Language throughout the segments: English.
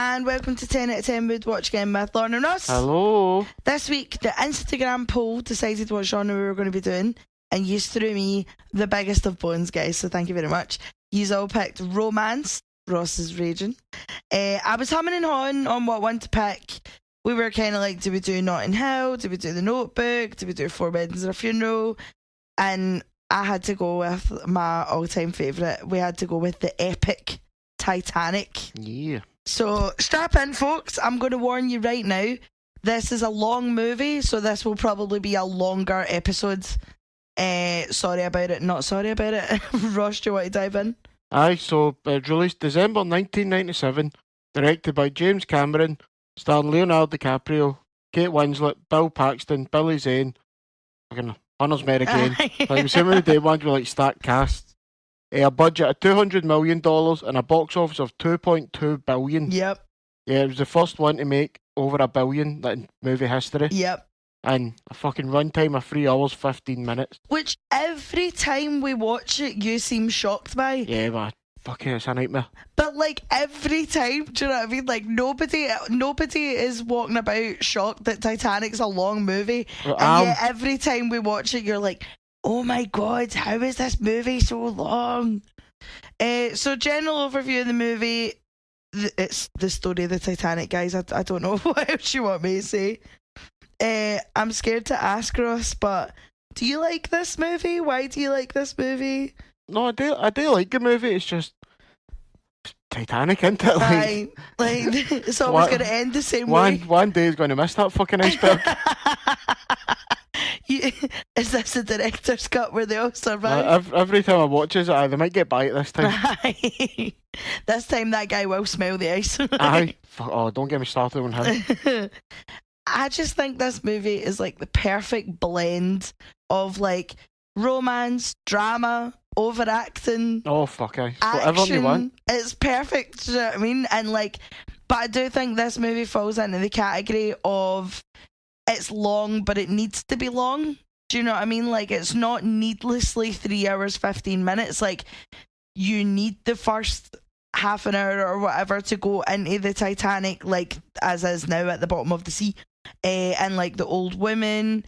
and welcome to 10 out of 10 Mood Watch Again with Lauren and Ross. Hello. This week, the Instagram poll decided what genre we were going to be doing, and you threw me the biggest of bones, guys, so thank you very much. Yous all picked romance. Ross is raging. I was humming and hawing on what one to pick. We were kind of like, do we do Notting Hill? Do we do The Notebook? Do we do Four Weddings and a Funeral? And I had to go with my all-time favourite. We had to go with the epic Titanic. Yeah. So strap in, folks. I'm going to warn you right now. This is a long movie, so this will probably be a longer episode. Sorry about it, not sorry about it. Ross, do you want to dive in? Aye, so it released December 1997, directed by James Cameron, starring Leonardo DiCaprio, Kate Winslet, Bill Paxton, Billy Zane, fucking Hunter's Mare again. Like some of the day ones were like stacked casts. A budget of $200 million and a box office of $2.2 billion. Yep. Yeah, it was the first one to make over $1 billion in movie history. Yep. And a fucking runtime of 3 hours, 15 minutes. Which every time we watch it, you seem shocked by. Yeah, but fucking it's a nightmare. But like every time, do you know what I mean? Like nobody is walking about shocked that Titanic's a long movie. And yet every time we watch it, you're like, oh my god, how is this movie so long? So general overview of the movie, it's the story of the Titanic, guys. I don't know what else you want me to say. I'm scared to ask Ross, but do you like this movie? Why do you like this movie? No, I do like the movie. It's just Titanic, isn't it? Like it's always going to end the same way. One day is going to miss that fucking iceberg. Is this the director's cut where they all survive? Every time I watch it, they might get by it this time. This time that guy will smell the ice. Aye. Oh, don't get me started on him. I just think this movie is like the perfect blend of like romance, drama, overacting. Oh fuck, aye. Action. Whatever you want. It's perfect, do you know what I mean? And like, but I do think this movie falls into the category of it's long, but it needs to be long. Do you know what I mean? Like, it's not needlessly 3 hours, 15 minutes. Like, you need the first half an hour or whatever to go into the Titanic, like, as is now at the bottom of the sea. And, like, the old women.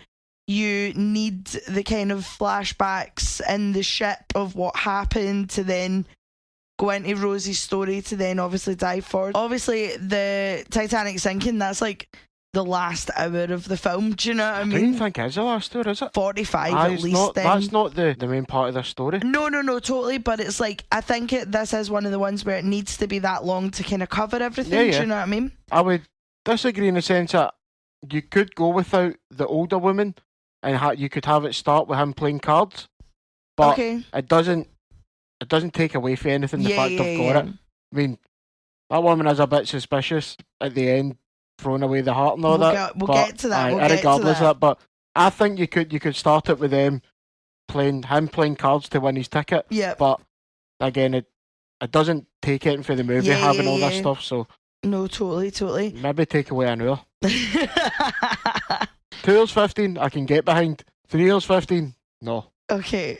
You need the kind of flashbacks in the ship of what happened to then go into Rosie's story to then obviously dive forward. Obviously, the Titanic sinking, that's, like, the last hour of the film, do you know what I mean? I don't think it's the last hour, is it? 45 at least. That's not the main part of the story. No, totally, but it's like, I think this is one of the ones where it needs to be that long to kind of cover everything, Yeah. Do you know what I mean? I would disagree in the sense that you could go without the older woman and you could have it start with him playing cards, but it doesn't take away from anything, the fact I've got it. I mean, that woman is a bit suspicious at the end, throwing away the heart and all that. We'll get to that. Regardless of that, but I think you could start it with them playing cards to win his ticket. Yeah. But again, it doesn't take it for the movie having all this stuff. So no, totally. Maybe take away an hour. 2 hours 15, I can get behind. 3 hours 15, no. Okay.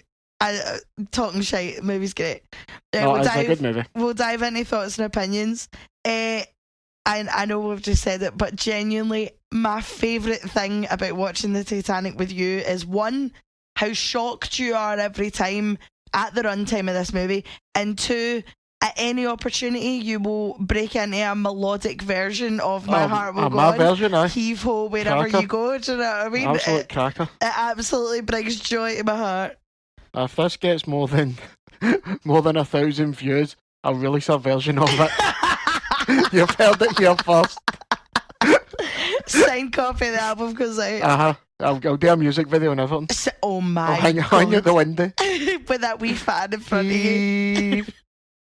Talking shite, movie's great. It's a good movie. We'll dive into thoughts and opinions. I know we've just said it, but genuinely, my favourite thing about watching the Titanic with you is, one, how shocked you are every time at the runtime of this movie, and two, at any opportunity you will break into a melodic version of My Heart Will Go On. My version, aye. Heave ho wherever you go, do you know what I mean? Absolute cracker. It absolutely brings joy to my heart. If this gets more than 1,000 views, I'll release a version of it. You've heard it here first. Signed copy of the album goes out. I'll do a music video and everything. Oh my I'll hang at the window. With that wee fan in front of you.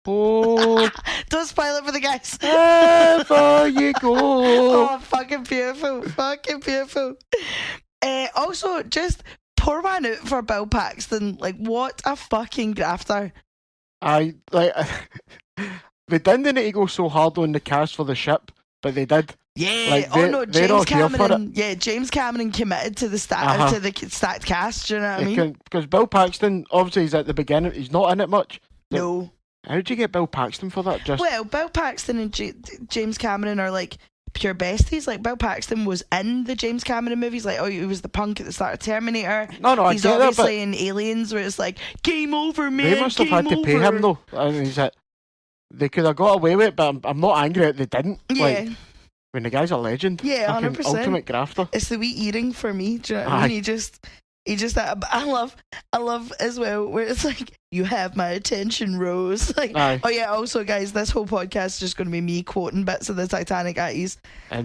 Don't spoil it for the guys. Wherever you go. Oh, fucking beautiful. Also, just pour one out for Bill Paxton. Like, what a fucking grafter. They didn't need to go so hard on the cast for the ship, but they did. Yeah. James Cameron committed to the stacked cast. Do you know what I mean? Because Bill Paxton, obviously, he's at the beginning. He's not in it much. No. How'd you get Bill Paxton for that? Just Well, Bill Paxton and James Cameron are like pure besties. Like Bill Paxton was in the James Cameron movies. Like, he was the punk at the start of Terminator. no, He's I get obviously that, in Aliens, where it's like, game over, man. they must have had to pay him though. I mean, they could have got away with it, but I'm not angry that they didn't. Yeah. Like, I mean, the guy's a legend. Yeah, Fucking 100%. ultimate grafter. It's the wee eating for me. Do you know what I mean? He just I love as well where it's like, you have my attention, Rose. Like, Aye. oh yeah, also guys, this whole podcast is just going to be me quoting bits of the Titanic at ease.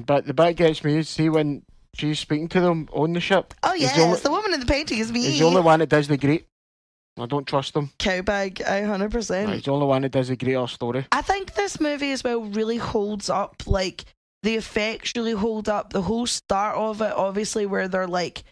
But the bit gets me is, see when she's speaking to them on the ship. Oh yeah, it's the woman in the painting is me. He's the only one that does the great. I don't trust him. Cowbag, 100%. He's the only one that does the greater story. I think this movie as well really holds up. Like, the effects really hold up. The whole start of it, obviously, where they're like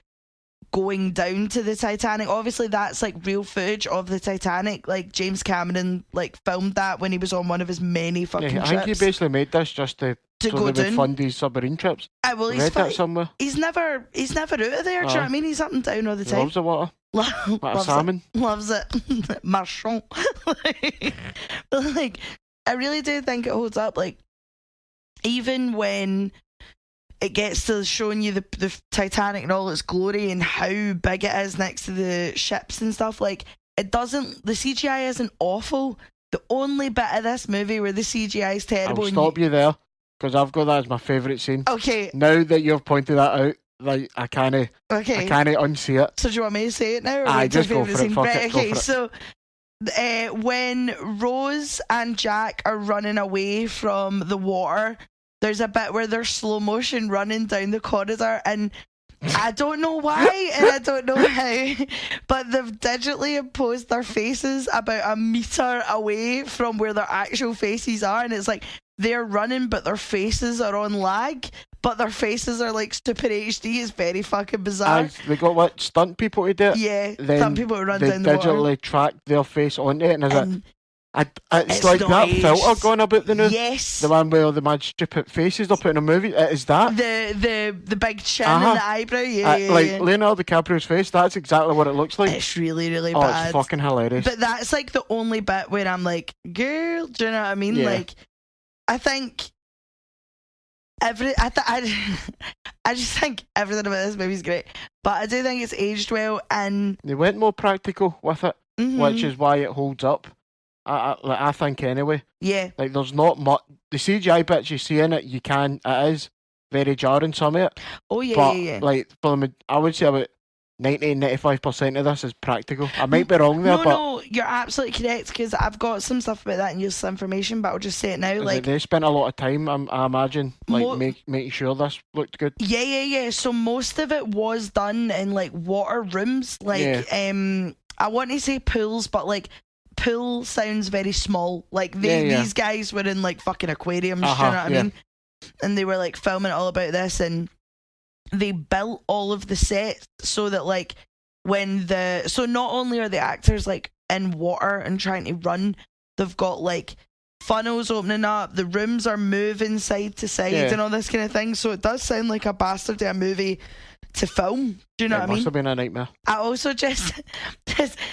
going down to the Titanic. Obviously, that's like real footage of the Titanic. Like, James Cameron like filmed that when he was on one of his many fucking Yeah, I trips. think he basically made this just so go they would down. fund his submarine trips. Well, Read that somewhere. he's never out of there. Do you know what I mean? He's up and down all the He time. loves the water. Like a salmon. Loves it. Marchand. Like, I really do think it holds up. Like, even when it gets to showing you the Titanic and all its glory and how big it is next to the ships and stuff, like, it doesn't, the CGI isn't awful. The only bit of this movie where the CGI is terrible. I'll stop you there, because I've got that as my favourite scene. Okay. Now that you've pointed that out, like, I can't unsee it. So do you want me to say it now? Or Aye, wait till just go favourite for it. scene? Fuck Right, it, go okay, for it. so when Rose and Jack are running away from the water, there's a bit where they're slow motion running down the corridor, and I don't know why and I don't know how, but they've digitally imposed their faces about a metre away from where their actual faces are, and it's like they're running but their faces are on lag, but their faces are like stupid HD. It's very fucking bizarre. They got what, stunt people to do it? Yeah, Then some people who run they down the water. digitally track their face onto it, and it's it's like not that aged. filter going about the new. Yes. The one where the mad stupid faces they're putting in a movie. Is that? The big chin and the eyebrow, yeah. Like Leonardo DiCaprio's face, that's exactly what it looks like. It's really, really oh, bad. it's fucking hilarious. But that's like the only bit where I'm like, girl, do you know what I mean? Yeah. Like, I think I just think everything about this movie's great. But I do think it's aged well, and They went more practical with it, which is why it holds up. I think anyway. yeah. Like, there's not much. The CGI bits you see in it, it is very jarring, some of it. Oh yeah, But yeah. like, I would say about 90-95% of this is practical. I might be wrong there, but No, you're absolutely correct, because I've got some stuff about that and useless information, but I'll just say it now. Like, they spent a lot of time, I imagine, like making sure this looked good. yeah. So most of it was done in like water rooms, like I want to say pools, but like pool sounds very small. Like these guys were in like fucking aquariums, do you know what I mean? And they were like filming all about this, and they built all of the sets so that like so not only are the actors like in water and trying to run, they've got like funnels opening up, the rooms are moving side to side and all this kind of thing. So it does sound like a bastard of a movie to film. Do you know what I mean? It must have been a nightmare. I also just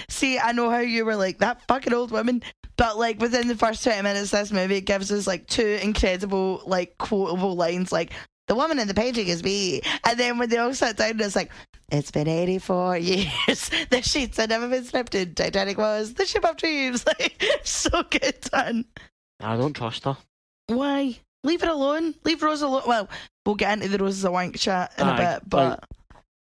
see, I know how you were like, that fucking old woman, but like within the first 20 minutes of this movie, it gives us like two incredible like quotable lines, like, the woman in the painting is me. And then when they all sat down, it's like, it's been 84 years. The sheets had never been slept in. Titanic was the ship of dreams. Like, so good done. I don't trust her. Why? Leave it alone. Leave Rose alone. Well, we'll get into the Rose is a wank chat in a bit, but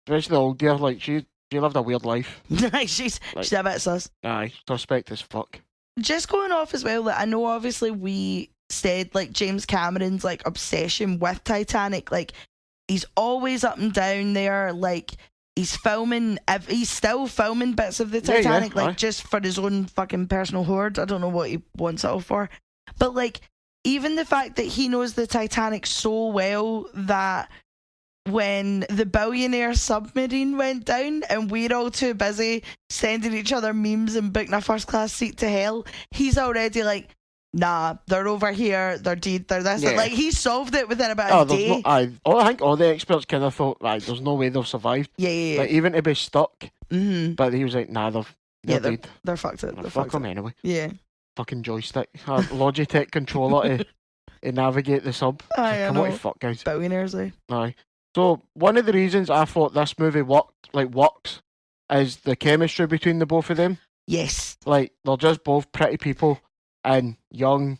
especially the old dear, like she lived a weird life. she's a bit sus. Aye, suspect as fuck. Just going off as well, that I know obviously we said like James Cameron's like obsession with Titanic, like he's always up and down there, like he's still filming bits of the Titanic, like just for his own fucking personal hoard. I don't know what he wants it all for, but like even the fact that he knows the Titanic so well that when the billionaire submarine went down and we're all too busy sending each other memes and booking a first class seat to hell, he's already like, nah, they're over here, they're dead, they're this. Yeah. Like, he solved it within about a day. I think all the experts kind of thought, right, there's no way they've survived. Yeah. Like, even to be stuck. Mm-hmm. But he was like, nah, they're dead. They're fucked up. Fuck them anyway. Yeah. fucking joystick, a Logitech controller to navigate the sub. Aye, I Come on, know. fuck, guys. Billionaires, eh? Aye. So one of the reasons I thought this movie works is the chemistry between the both of them. Yes. Like, they're just both pretty people and young,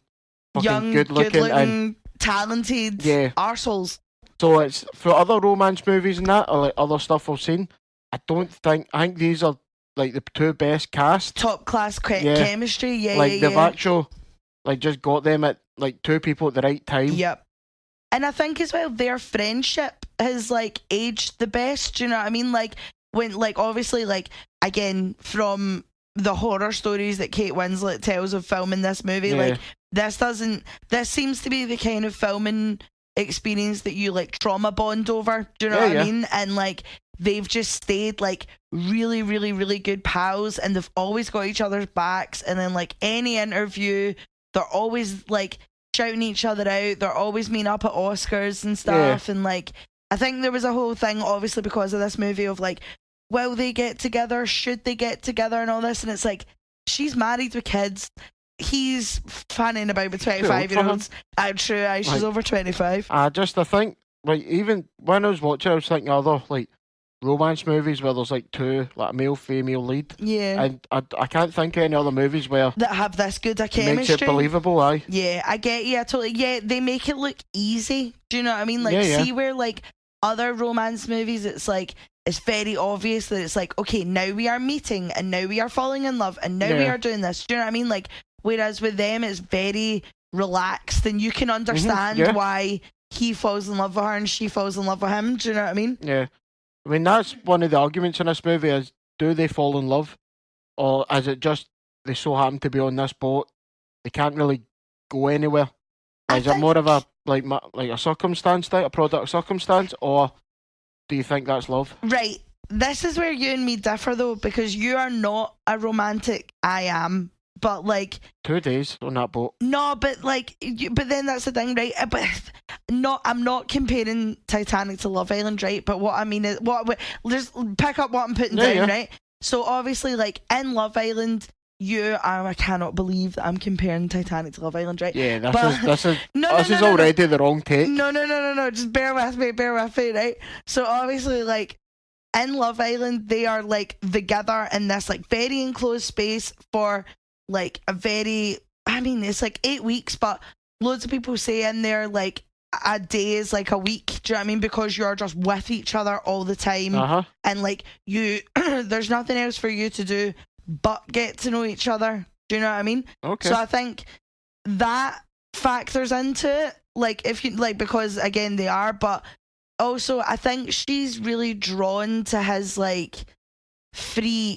fucking Young, good looking, and talented yeah. arseholes. So it's for other romance movies and that, or like other stuff I've seen. I think these are like the two best cast. Top class Yeah. chemistry. Yeah, Like yeah, they've yeah. actual, like just got them at like two people at the right time. Yep. And I think as well their friendship has like aged the best. Do you know what I mean? Like when, like, obviously, like, again, from the horror stories that Kate Winslet tells of filming this movie, Yeah. like this seems to be the kind of filming experience that you like trauma bond over. Do you know Yeah, what yeah. I mean? And like they've just stayed like really, really, really good pals, and they've always got each other's backs. And then like any interview, they're always like shouting each other out. They're always meeting up at Oscars and stuff. And like I think there was a whole thing, obviously because of this movie, of like, will they get together? Should they get together? And all this. And it's like, she's married with kids. He's fanning about with 25-year-olds. True, she's over 25. I think, like, even when I was watching, I was thinking other, like, romance movies where there's, like, two, like, a male-female lead. Yeah. And I can't think of any other movies where that have this good a it chemistry. makes it believable, aye. Yeah, I get you. I totally. Yeah, they make it look easy. Do you know what I mean? Like, Yeah. see where, like, other romance movies, it's like, it's very obvious that it's like, okay, now we are meeting, and now we are falling in love, and now we Yeah. are doing this. Do you know what I mean? Like, whereas with them, it's very relaxed, and you can understand yeah. why he falls in love with her and she falls in love with him. Do you know what I mean? Yeah. I mean, that's one of the arguments in this movie is, do they fall in love? Or is it just they so happen to be on this boat, they can't really go anywhere? Is it more of a, like a circumstance, like a product of circumstance, or do you think that's love? Right. This is where you and me differ, though, because you are not a romantic. I am. But, like... 2 days on that boat. No, but, like... but then that's the thing, right? But I'm not comparing Titanic to Love Island, right? But what I mean is... just pick up what I'm putting down, Yeah. right? So, obviously, like, in Love Island... I cannot believe that I'm comparing Titanic to Love Island, right? Yeah, This this is is already the wrong take. No. Just bear with me, right? So obviously, like, in Love Island, they are like together in this like very enclosed space for like a very, I mean, it's like 8 weeks, but loads of people say in there like a day is like a week. Do you know what I mean? Because you're just with each other all the time, and like you, there's nothing else for you to do but get to know each other. Do you know what I mean? Okay. So I think that factors into it. Like, if you like, because again they are, but also I think she's really drawn to his like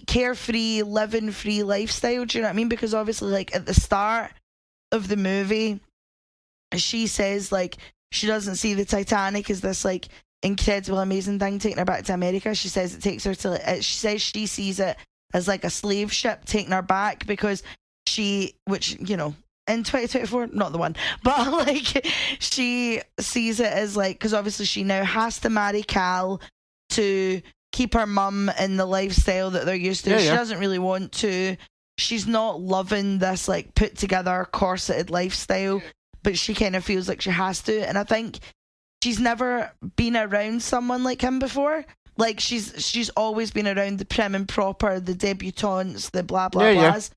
carefree, living free lifestyle. Do you know what I mean? Because obviously, like at the start of the movie, she says like she doesn't see the Titanic as this like incredible, amazing thing taking her back to America. She says it takes her to. She says she sees it as like a slave ship taking her back because which, you know, in 2024, not the one, but like she sees it as like, because obviously she now has to marry Cal to keep her mum in the lifestyle that they're used to. She doesn't really want to. She's not loving this like put together corseted lifestyle, but she kind of feels like she has to. And I think she's never been around someone like him before. Like, she's always been around the prim and proper, the debutantes, the blah, blah, blahs.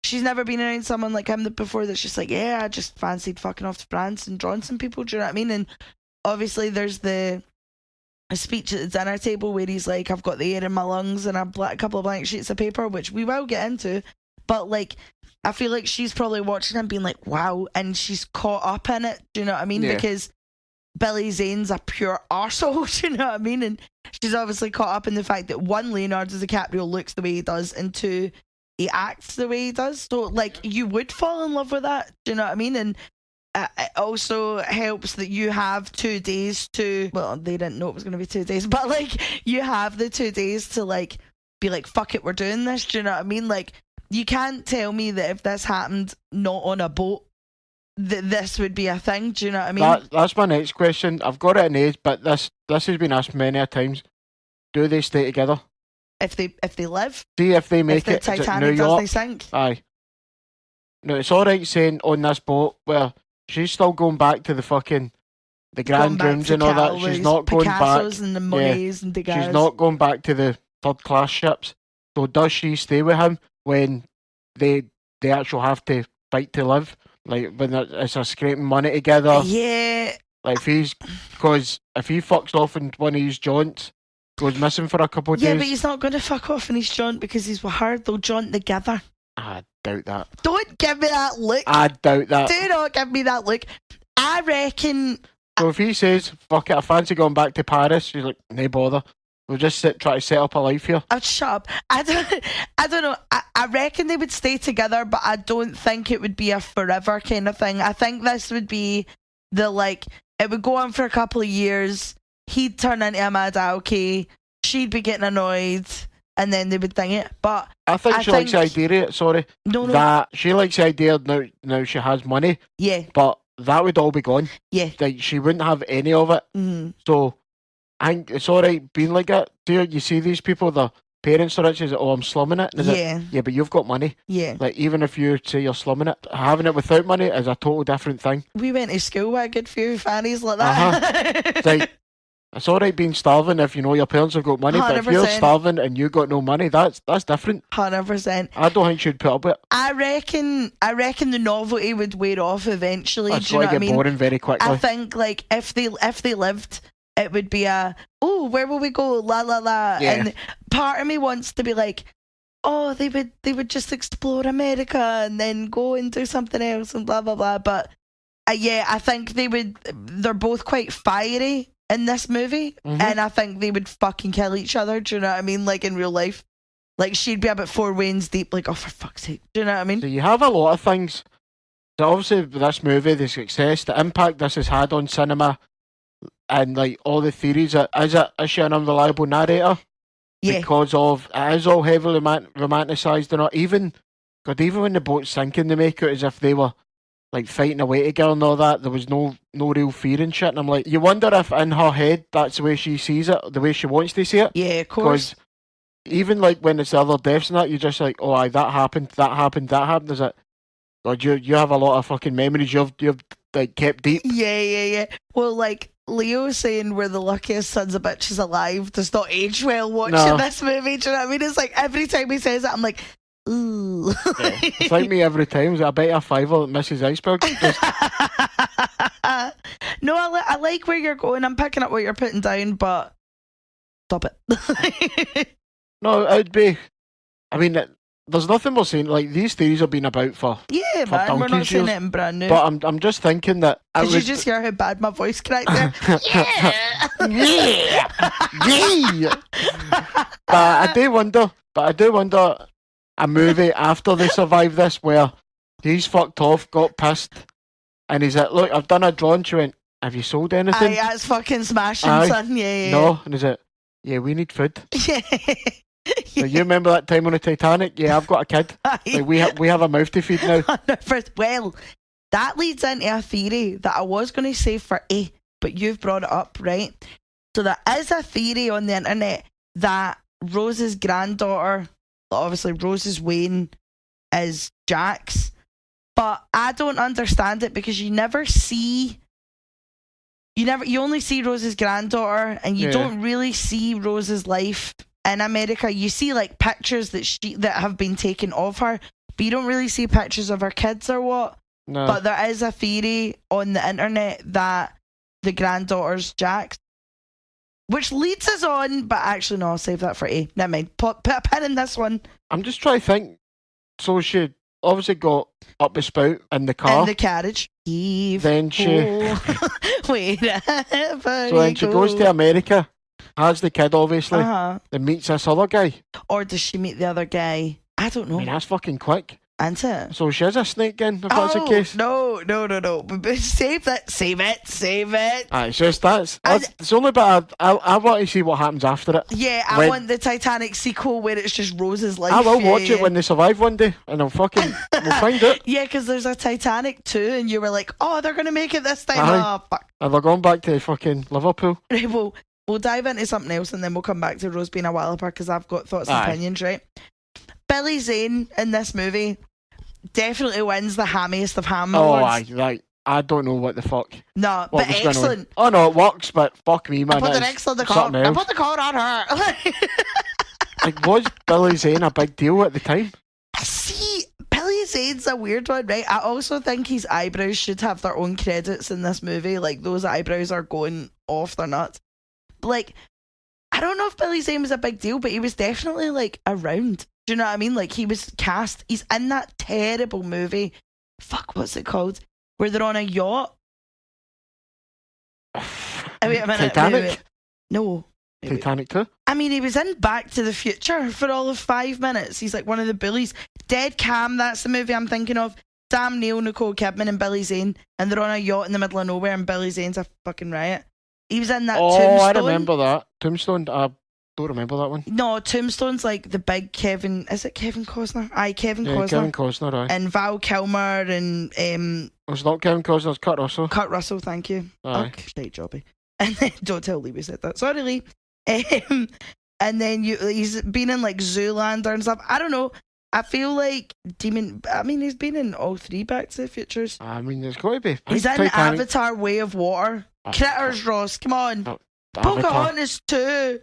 She's never been around someone like him before that's just like, yeah, I just fancied fucking off to France and drawing some people, do you know what I mean? And obviously there's a speech at the dinner table where he's like, I've got the air in my lungs and a couple of blank sheets of paper, which we will get into. But, like, I feel like she's probably watching him being like, wow, and she's caught up in it, do you know what I mean? Yeah. Because Billy Zane's a pure arsehole, do you know what I mean? And she's obviously caught up in the fact that one, Leonardo DiCaprio looks the way he does, and two, he acts the way he does. So, like, you would fall in love with that, do you know what I mean? And it also helps that you have 2 days to, well, they didn't know it was going to be 2 days, but, like, you have the 2 days to, like, be like, fuck it, we're doing this, do you know what I mean? Like, you can't tell me that if this happened not on a boat, that this would be a thing. Do you know what I mean? That's my next question. I've got it in age, but this has been asked many a times. Do they stay together? If they live, See if they make if it. the Is it Titanic New does York? they sink? Aye. no, it's alright saying on this boat where she's still going back to the fucking the Going grand back rooms to and all that. Callaway's, She's not going back. Picasso's and the Monets and the guys. She's not going back to the third class ships. So does she stay with him when they actually have to fight to live? Like when it's a scraping money together. Yeah. Like because if he fucks off in one of his jaunts, goes missing for a couple of Yeah, days. but he's not going to fuck off in his jaunt because he's with her. They'll jaunt together. I doubt that. Don't give me that look. I doubt that. Do not give me that look. I reckon. So if he says, fuck it, I fancy going back to Paris, she's like, no bother. We'll just try to set up a life here. I'd shut up. I don't know. I reckon they would stay together, but I don't think it would be a forever kind of thing. I think this would be it would go on for a couple of years. He'd turn into a mad alky. She'd be getting annoyed, and then they would thing it. But I think she likes the idea of it, sorry. No. That she likes the idea now she has money. Yeah. But that would all be gone. Yeah. Like, she wouldn't have any of it. Mm-hmm. So, I think it's alright being like that. You see these people, their parents are rich, is it, oh, I'm slumming it? Yeah, but you've got money. Yeah. Like, even if you say you're slumming it, having it without money is a total different thing. We went to school with a good few fannies like that. It's like, it's alright being starving if you know your parents have got money, 100%. But if you're starving and you got no money, that's different. 100%. I don't think she'd put up with it. I reckon the novelty would wear off eventually. It's do you know what I mean? boring very quickly. I think like if they lived, it would be where will we go? La la la. Yeah. And part of me wants to be like, oh, they would just explore America and then go and do something else and blah blah blah. But yeah, I think they're both quite fiery in this movie, and I think they would fucking kill each other. Do you know what I mean? Like in real life, like she'd be about 4 wains deep. Like, oh, for fuck's sake, do you know what I mean? So you have a lot of things. So obviously, this movie, the success, the impact this has had on cinema, and like all the theories. Is she an unreliable narrator? Yeah. Because it is all heavily romanticised and all. Even when the boat's sinking, they make it as if they were like fighting away together and all that. There was no real fear and shit. And I'm like, you wonder if in her head that's the way she sees it, the way she wants to see it. Yeah, of course. Because even like when it's the other deaths and that, you're just like, oh, aye, that happened. Is it? God, you have a lot of fucking memories you've like kept deep. Yeah. Well, like Leo saying we're the luckiest sons of bitches alive does not age well watching this movie. Do you know what I mean? It's like every time he says it, I'm like, ooh. Yeah. It's like me every time. I bet a $5 that Mrs. Iceberg. No, I like where you're going. I'm picking up what you're putting down, but stop it. No, it'd be. I mean, there's nothing we're saying. Like, these theories have been about for man, we're not saying anything brand new. But I'm just thinking that. Did you just hear how bad my voice cracked there? Yeah. But I do wonder a movie after they survive this where he's fucked off, got pissed, and he's like, look, I've done a drawing. She went, have you sold anything? Aye, that's fucking smashing, son. Yeah. No, and he's like, yeah, we need food. Yeah. So you remember that time on the Titanic? Yeah, I've got a kid. Like, we have a mouth to feed now. Well, that leads into a theory that I was going to say for A, but you've brought it up, right? So there is a theory on the internet that Rose's granddaughter, obviously Rose's Wayne, is Jack's, but I don't understand it because you only see Rose's granddaughter, and you don't really see Rose's life in America. You see like pictures that have been taken of her, but you don't really see pictures of her kids or what. No. But there is a theory on the internet that the granddaughter's Jack's, which leads us on, but actually no, I'll save that for A. Never mind. Put a pin in this one. I'm just trying to think. So she obviously got up the spout in the car. In the carriage. Then she... Wherever so then she goes to America, has the kid obviously, then meets this other guy. Or does she meet the other guy? I don't know. I mean, that's fucking quick. Isn't it? So she is a snake then, if that's the case. No. But save it. It's just it's only but I want to see what happens after it. Yeah, I want the Titanic sequel where it's just Rose's life. I will watch it when they survive one day, and we'll find it. Yeah, because there's a Titanic 2, and you were like, oh, they're going to make it this time. Aye. Oh, fuck. And they're going back to fucking Liverpool. Right, we'll dive into something else, and then we'll come back to Rose being a walloper, because I've got thoughts and opinions, right? Billy Zane in this movie definitely wins the hammiest of ham Oh, awards. I don't know what the fuck. No, What but was going on. excellent. Oh no, it works, but fuck me, man. I put the that is next on the car. something I else. put the car on her. Like, was Billy Zane a big deal at the time? See, Billy Zane's a weird one, right? I also think his eyebrows should have their own credits in this movie. Like, those eyebrows are going off their nuts. But, like, I don't know if Billy Zane was a big deal, but he was definitely, like, around. Do you know what I mean? Like, he was cast. He's in that terrible movie. Fuck, what's it called? Where they're on a yacht. Wait a minute. Titanic? Wait. No. Titanic 2? I mean, he was in Back to the Future for all of 5 minutes. He's like one of the bullies. Dead Cam, that's the movie I'm thinking of. Sam Neill, Nicole Kidman and Billy Zane. And they're on a yacht in the middle of nowhere and Billy Zane's a fucking riot. He was in that Tombstone. I remember that. Tombstone? I don't remember that one. No, Tombstone's like the big Kevin... Is it Kevin Costner? Aye, Kevin Costner. Kevin Costner, aye. And Val Kilmer and... It's not Kevin Costner, it's Kurt Russell. Kurt Russell, thank you. Aye. Shite jobby. And then, don't tell Lee we said that. Sorry, Lee. And then he's been in like Zoolander and stuff. I don't know. I feel like he's been in all 3 Back to the Futures. I mean, there's got to be. He's in Titanic. Avatar Way of Water. Critters, Ross, come on. Avatar. Pocahontas 2.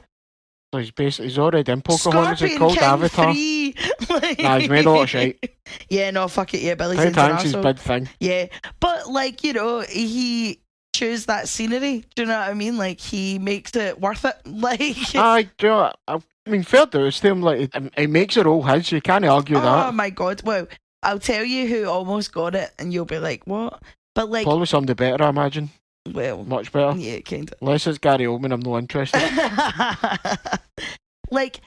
So he's already in Pocahontas. It's Scorpion called King Avatar. 3. Nah, he's made a lot of shit. Yeah, no, fuck it. Yeah, Billy Zane's an Titanic's his arsehole. big thing. Yeah, but like, you know, he chose that scenery. Do you know what I mean? Like, he makes it worth it. Like, Aye, do you know what? I mean, fair dues to him. Like, he makes it all his. You can't argue oh that. my god. Well, I'll tell you who almost got it, and you'll be like, what? But like, Probably somebody better, I imagine. well, Much better. yeah, kind of. Unless it's Gary Oldman, I'm not interested. Like,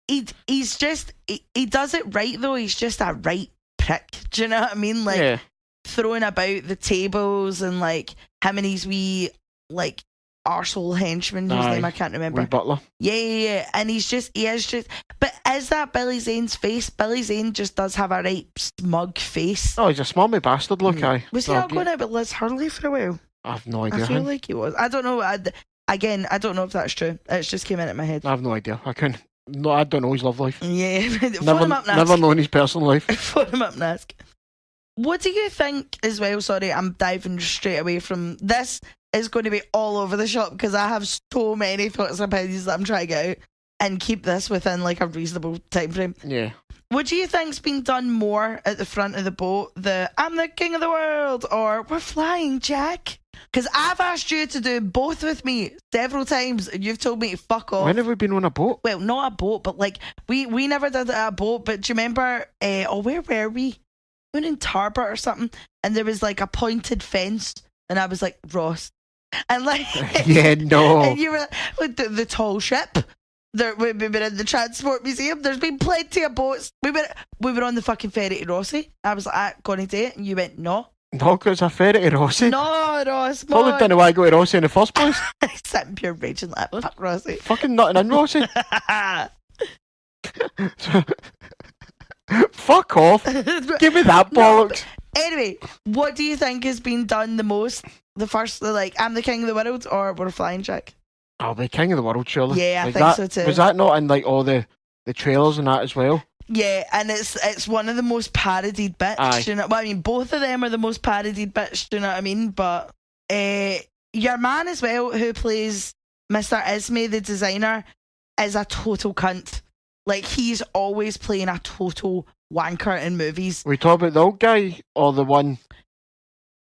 he's just he does it right though. He's just a right prick. Do you know what I mean? Like, yeah. throwing about the tables and like him and his wee like arsehole henchman whose Aye, name I can't remember. Wee Butler. Yeah. And he is just. But is that Billy Zane's face? Billy Zane just does have a right smug face. Oh, he's a smarmy bastard, look, aye. Was he not going out with Liz Hurley for a while? I have no idea. I feel like he was. I don't know. Again, I don't know if that's true. It's just came into my head. I have no idea. I couldn't. No, I don't know his love life. Yeah. Phone Never, him up and ask. never known his personal life. Phone him up and ask. What do you think as well? Sorry, I'm diving straight away from this. Is going to be all over the shop because I have so many thoughts and opinions that I'm trying to get out and keep this within like a reasonable time frame. Yeah. What do you think's been done more at the front of the boat? The I'm the king of the world or we're flying, Jack? Because I've asked you to do both with me several times and you've told me to fuck off. When have we been on a boat? Well, not a boat, but like we never did it at a boat. But do you remember? Where were we? We were in Tarbert or something, and there was like a pointed fence, and I was like Ross, and like Yeah, no. and you were like, with the tall ship. We've been in the transport museum. There's been plenty of boats. We were on the fucking ferry to Rossi. I was like, going to do it, and you went no. No, because I ferry to Rossi. No, Ross. Probably don't know why I go to Rossi in the first place. Sat in pure rage and like, fuck Rossi. Fucking nothing in Rossi. Fuck off. Give me that bollocks. Anyway, what do you think has been done the most? The first, like, I'm the king of the world, or we're flying, Jack? I'll be king of the world, surely. Yeah, I Like think that, so too. Was that not in like all the trailers and that as well? Yeah, and it's one of the most parodied bits. Aye. You know, well, I mean, both of them are the most parodied bits. Do you know what I mean? But your man as well, who plays Mr. Ismay, the designer, is a total cunt. Like, he's always playing a total wanker in movies. We talk about the old guy or the one?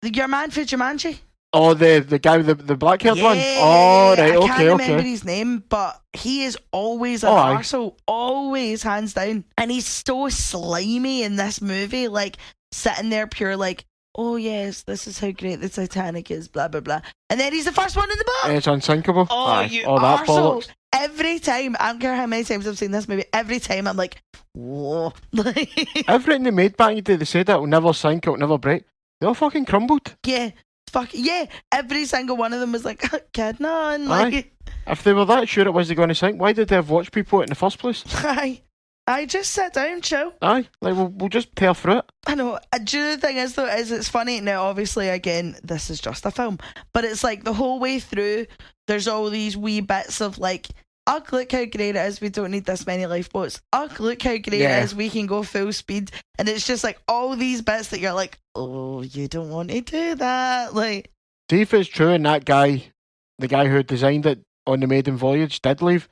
Your man for Jumanji? Oh, the guy with the black haired one? Yeah, Oh, right, I okay, can't remember okay. his name, but he is always an aye. arsehole, always hands down. And he's so slimy in this movie, like sitting there pure like, oh yes, this is how great the Titanic is, blah blah blah. And then he's the first one in the boat. It's unsinkable. Oh, Aye. you Oh, that arsehole. bollocks. Every time, I don't care how many times I've seen this movie, every time I'm like, whoa. Everything they made back in the day, they said it will never sink, it will never break. They all fucking crumbled. Yeah. Fuck yeah, every single one of them was like, kidding on. Like, Aye. If they were that sure it wasn't going to sink, why did they have watch people in the first place? I just sit down, chill. Aye, like we'll just tear through it. I know. Do you know the thing is though, is it's funny now. Obviously, again, this is just a film, but it's like the whole way through, there's all these wee bits of like Ugh, look how great it is. We don't need this many lifeboats. Ugh, look how great it is. We can go full speed. And it's just like all these bits that you're like, oh, you don't want to do that. Like, see if it's true and that guy, the guy who designed it on the maiden voyage, did leave.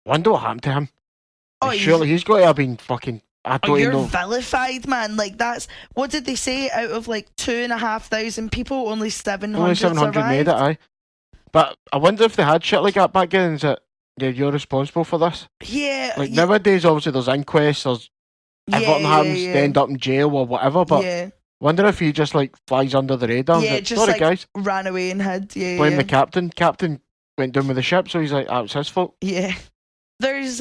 Wonder what happened to him. Oh, surely he's got to have been fucking... I don't you're know. vilified, man. Like, that's... What did they say? Out of like 2,500 people, only 700 Only 700 survived? made it, aye. But I wonder if they had shit like that back then. Is it, yeah, you're responsible for this? Yeah. Like, nowadays, obviously, there's inquests, there's... If something happens, they end up in jail or whatever, but... Wonder if he just, like, flies under the radar. Yeah, like, just, sorry, like, guys. ran away and hid. Yeah, Blame the captain. Captain went down with the ship, so he's like, it's his fault. Yeah. There's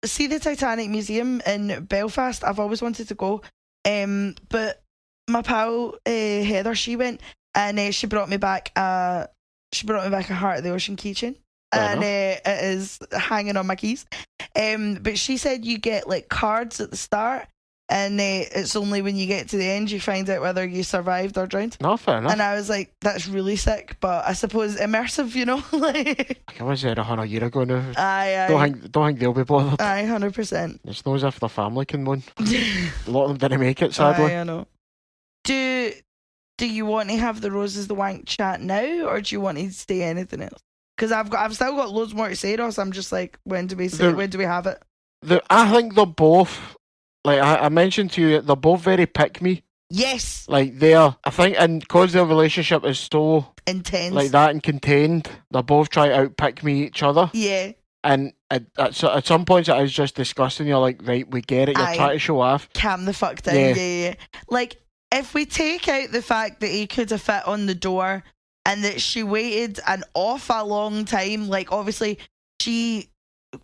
see the Titanic Museum in Belfast. I've always wanted to go, but my pal Heather, she went and she brought me back a Heart of the Ocean keychain, and it is hanging on my keys. But she said you get like cards at the start, and it's only when you get to the end you find out whether you survived or drowned. No, fair enough. And I was like, that's really sick, but I suppose immersive, you know. Like, I was there 100 years ago now. Aye. Don't think they'll be bothered. Aye, 100%. It's not as if their family can moan. A lot of them didn't make it, sadly. Aye, I know. Do you want to have the Roses the Wank chat now, or do you want to say anything else? Because I've still got loads more to say, Ross. I'm just like, when do we have it? I think they're both, like I mentioned to you, they're both very pick-me. Yes. Like I think, and because their relationship is so intense, like that and contained, they both try to outpick me each other. Yeah. And at some points it is just disgusting. You're like, right, we get it. You're trying to show off. Calm the fuck down. Yeah. Like, if we take out the fact that he could have fit on the door and that she waited an awful long time, like obviously she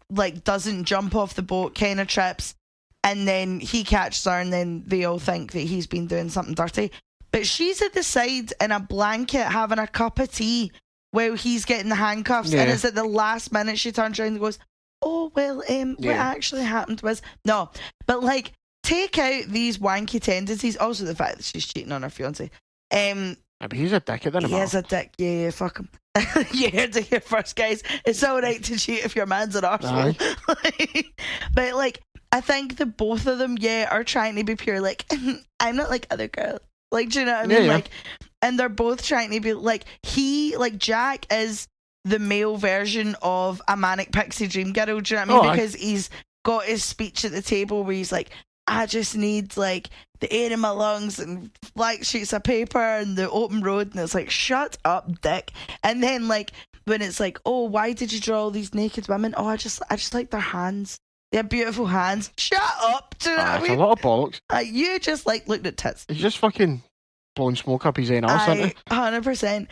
like doesn't jump off the boat, kind of trips, and then he catches her, and then they all think that he's been doing something dirty. But she's at the side in a blanket having a cup of tea while he's getting the handcuffs, and it's at the last minute she turns around and goes, oh, well, what actually happened was... No, but like, take out these wanky tendencies, also the fact that she's cheating on her fiancé. But he's a dick, isn't he? He is a dick, yeah, fuck him. You heard it here first, guys. It's alright to cheat if your man's an arsehole. But like, I think the both of them, are trying to be pure, like, I'm not like other girls. Like, do you know what I mean? Like, and they're both trying to be like, Jack is the male version of a manic pixie dream girl, do you know what I mean? Because he's got his speech at the table where he's like, I just need like the air in my lungs and blank sheets of paper and the open road, and it's like, shut up, dick. And then like when it's like, oh, why did you draw all these naked women? Oh, I just like their hands. They have beautiful hands. Shut up. Do you know what I mean? It's a lot of bollocks. You just like looking at tits. He's just fucking blowing smoke up his own arse, isn't he? 100%.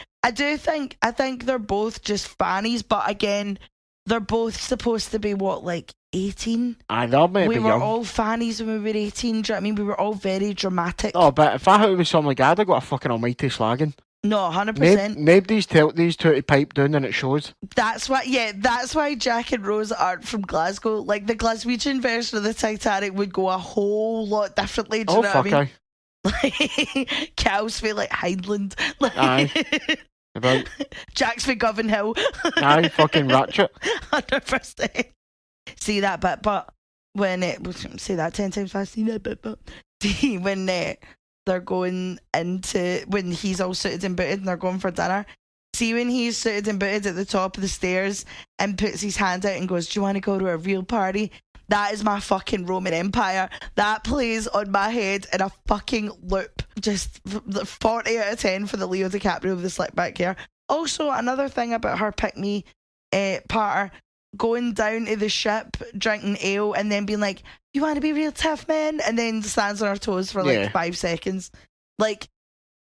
I think they're both just fannies, but again, they're both supposed to be what, like 18? Aye, they might we be were young. all fannies when we were 18, do you know what I mean? We were all very dramatic. Oh, but if I had to be something like that, I'd got a fucking almighty slagging. No, 100%. Nobody's told these two to pipe down and it shows. That's why Jack and Rose aren't from Glasgow. Like, the Glaswegian version of the Titanic would go a whole lot differently, do you know what I mean? Like, Cal's for like Highland. Like, aye. About Jack's for Govan Hill. Aye, fucking ratchet. 100%. See that bit, but when say that 10 times fast, see that bit, but when they're going into, when he's all suited and booted and they're going for dinner, see when he's suited and booted at the top of the stairs and puts his hand out and goes, do you want to go to a real party? That is my fucking Roman Empire. That plays on my head in a fucking loop. Just 40 out of 10 for the Leo DiCaprio with the slick back hair. Also, another thing about her pick me partner, going down to the ship, drinking ale, and then being like, you want to be real tough, man? And then stands on her toes for like 5 seconds. Like,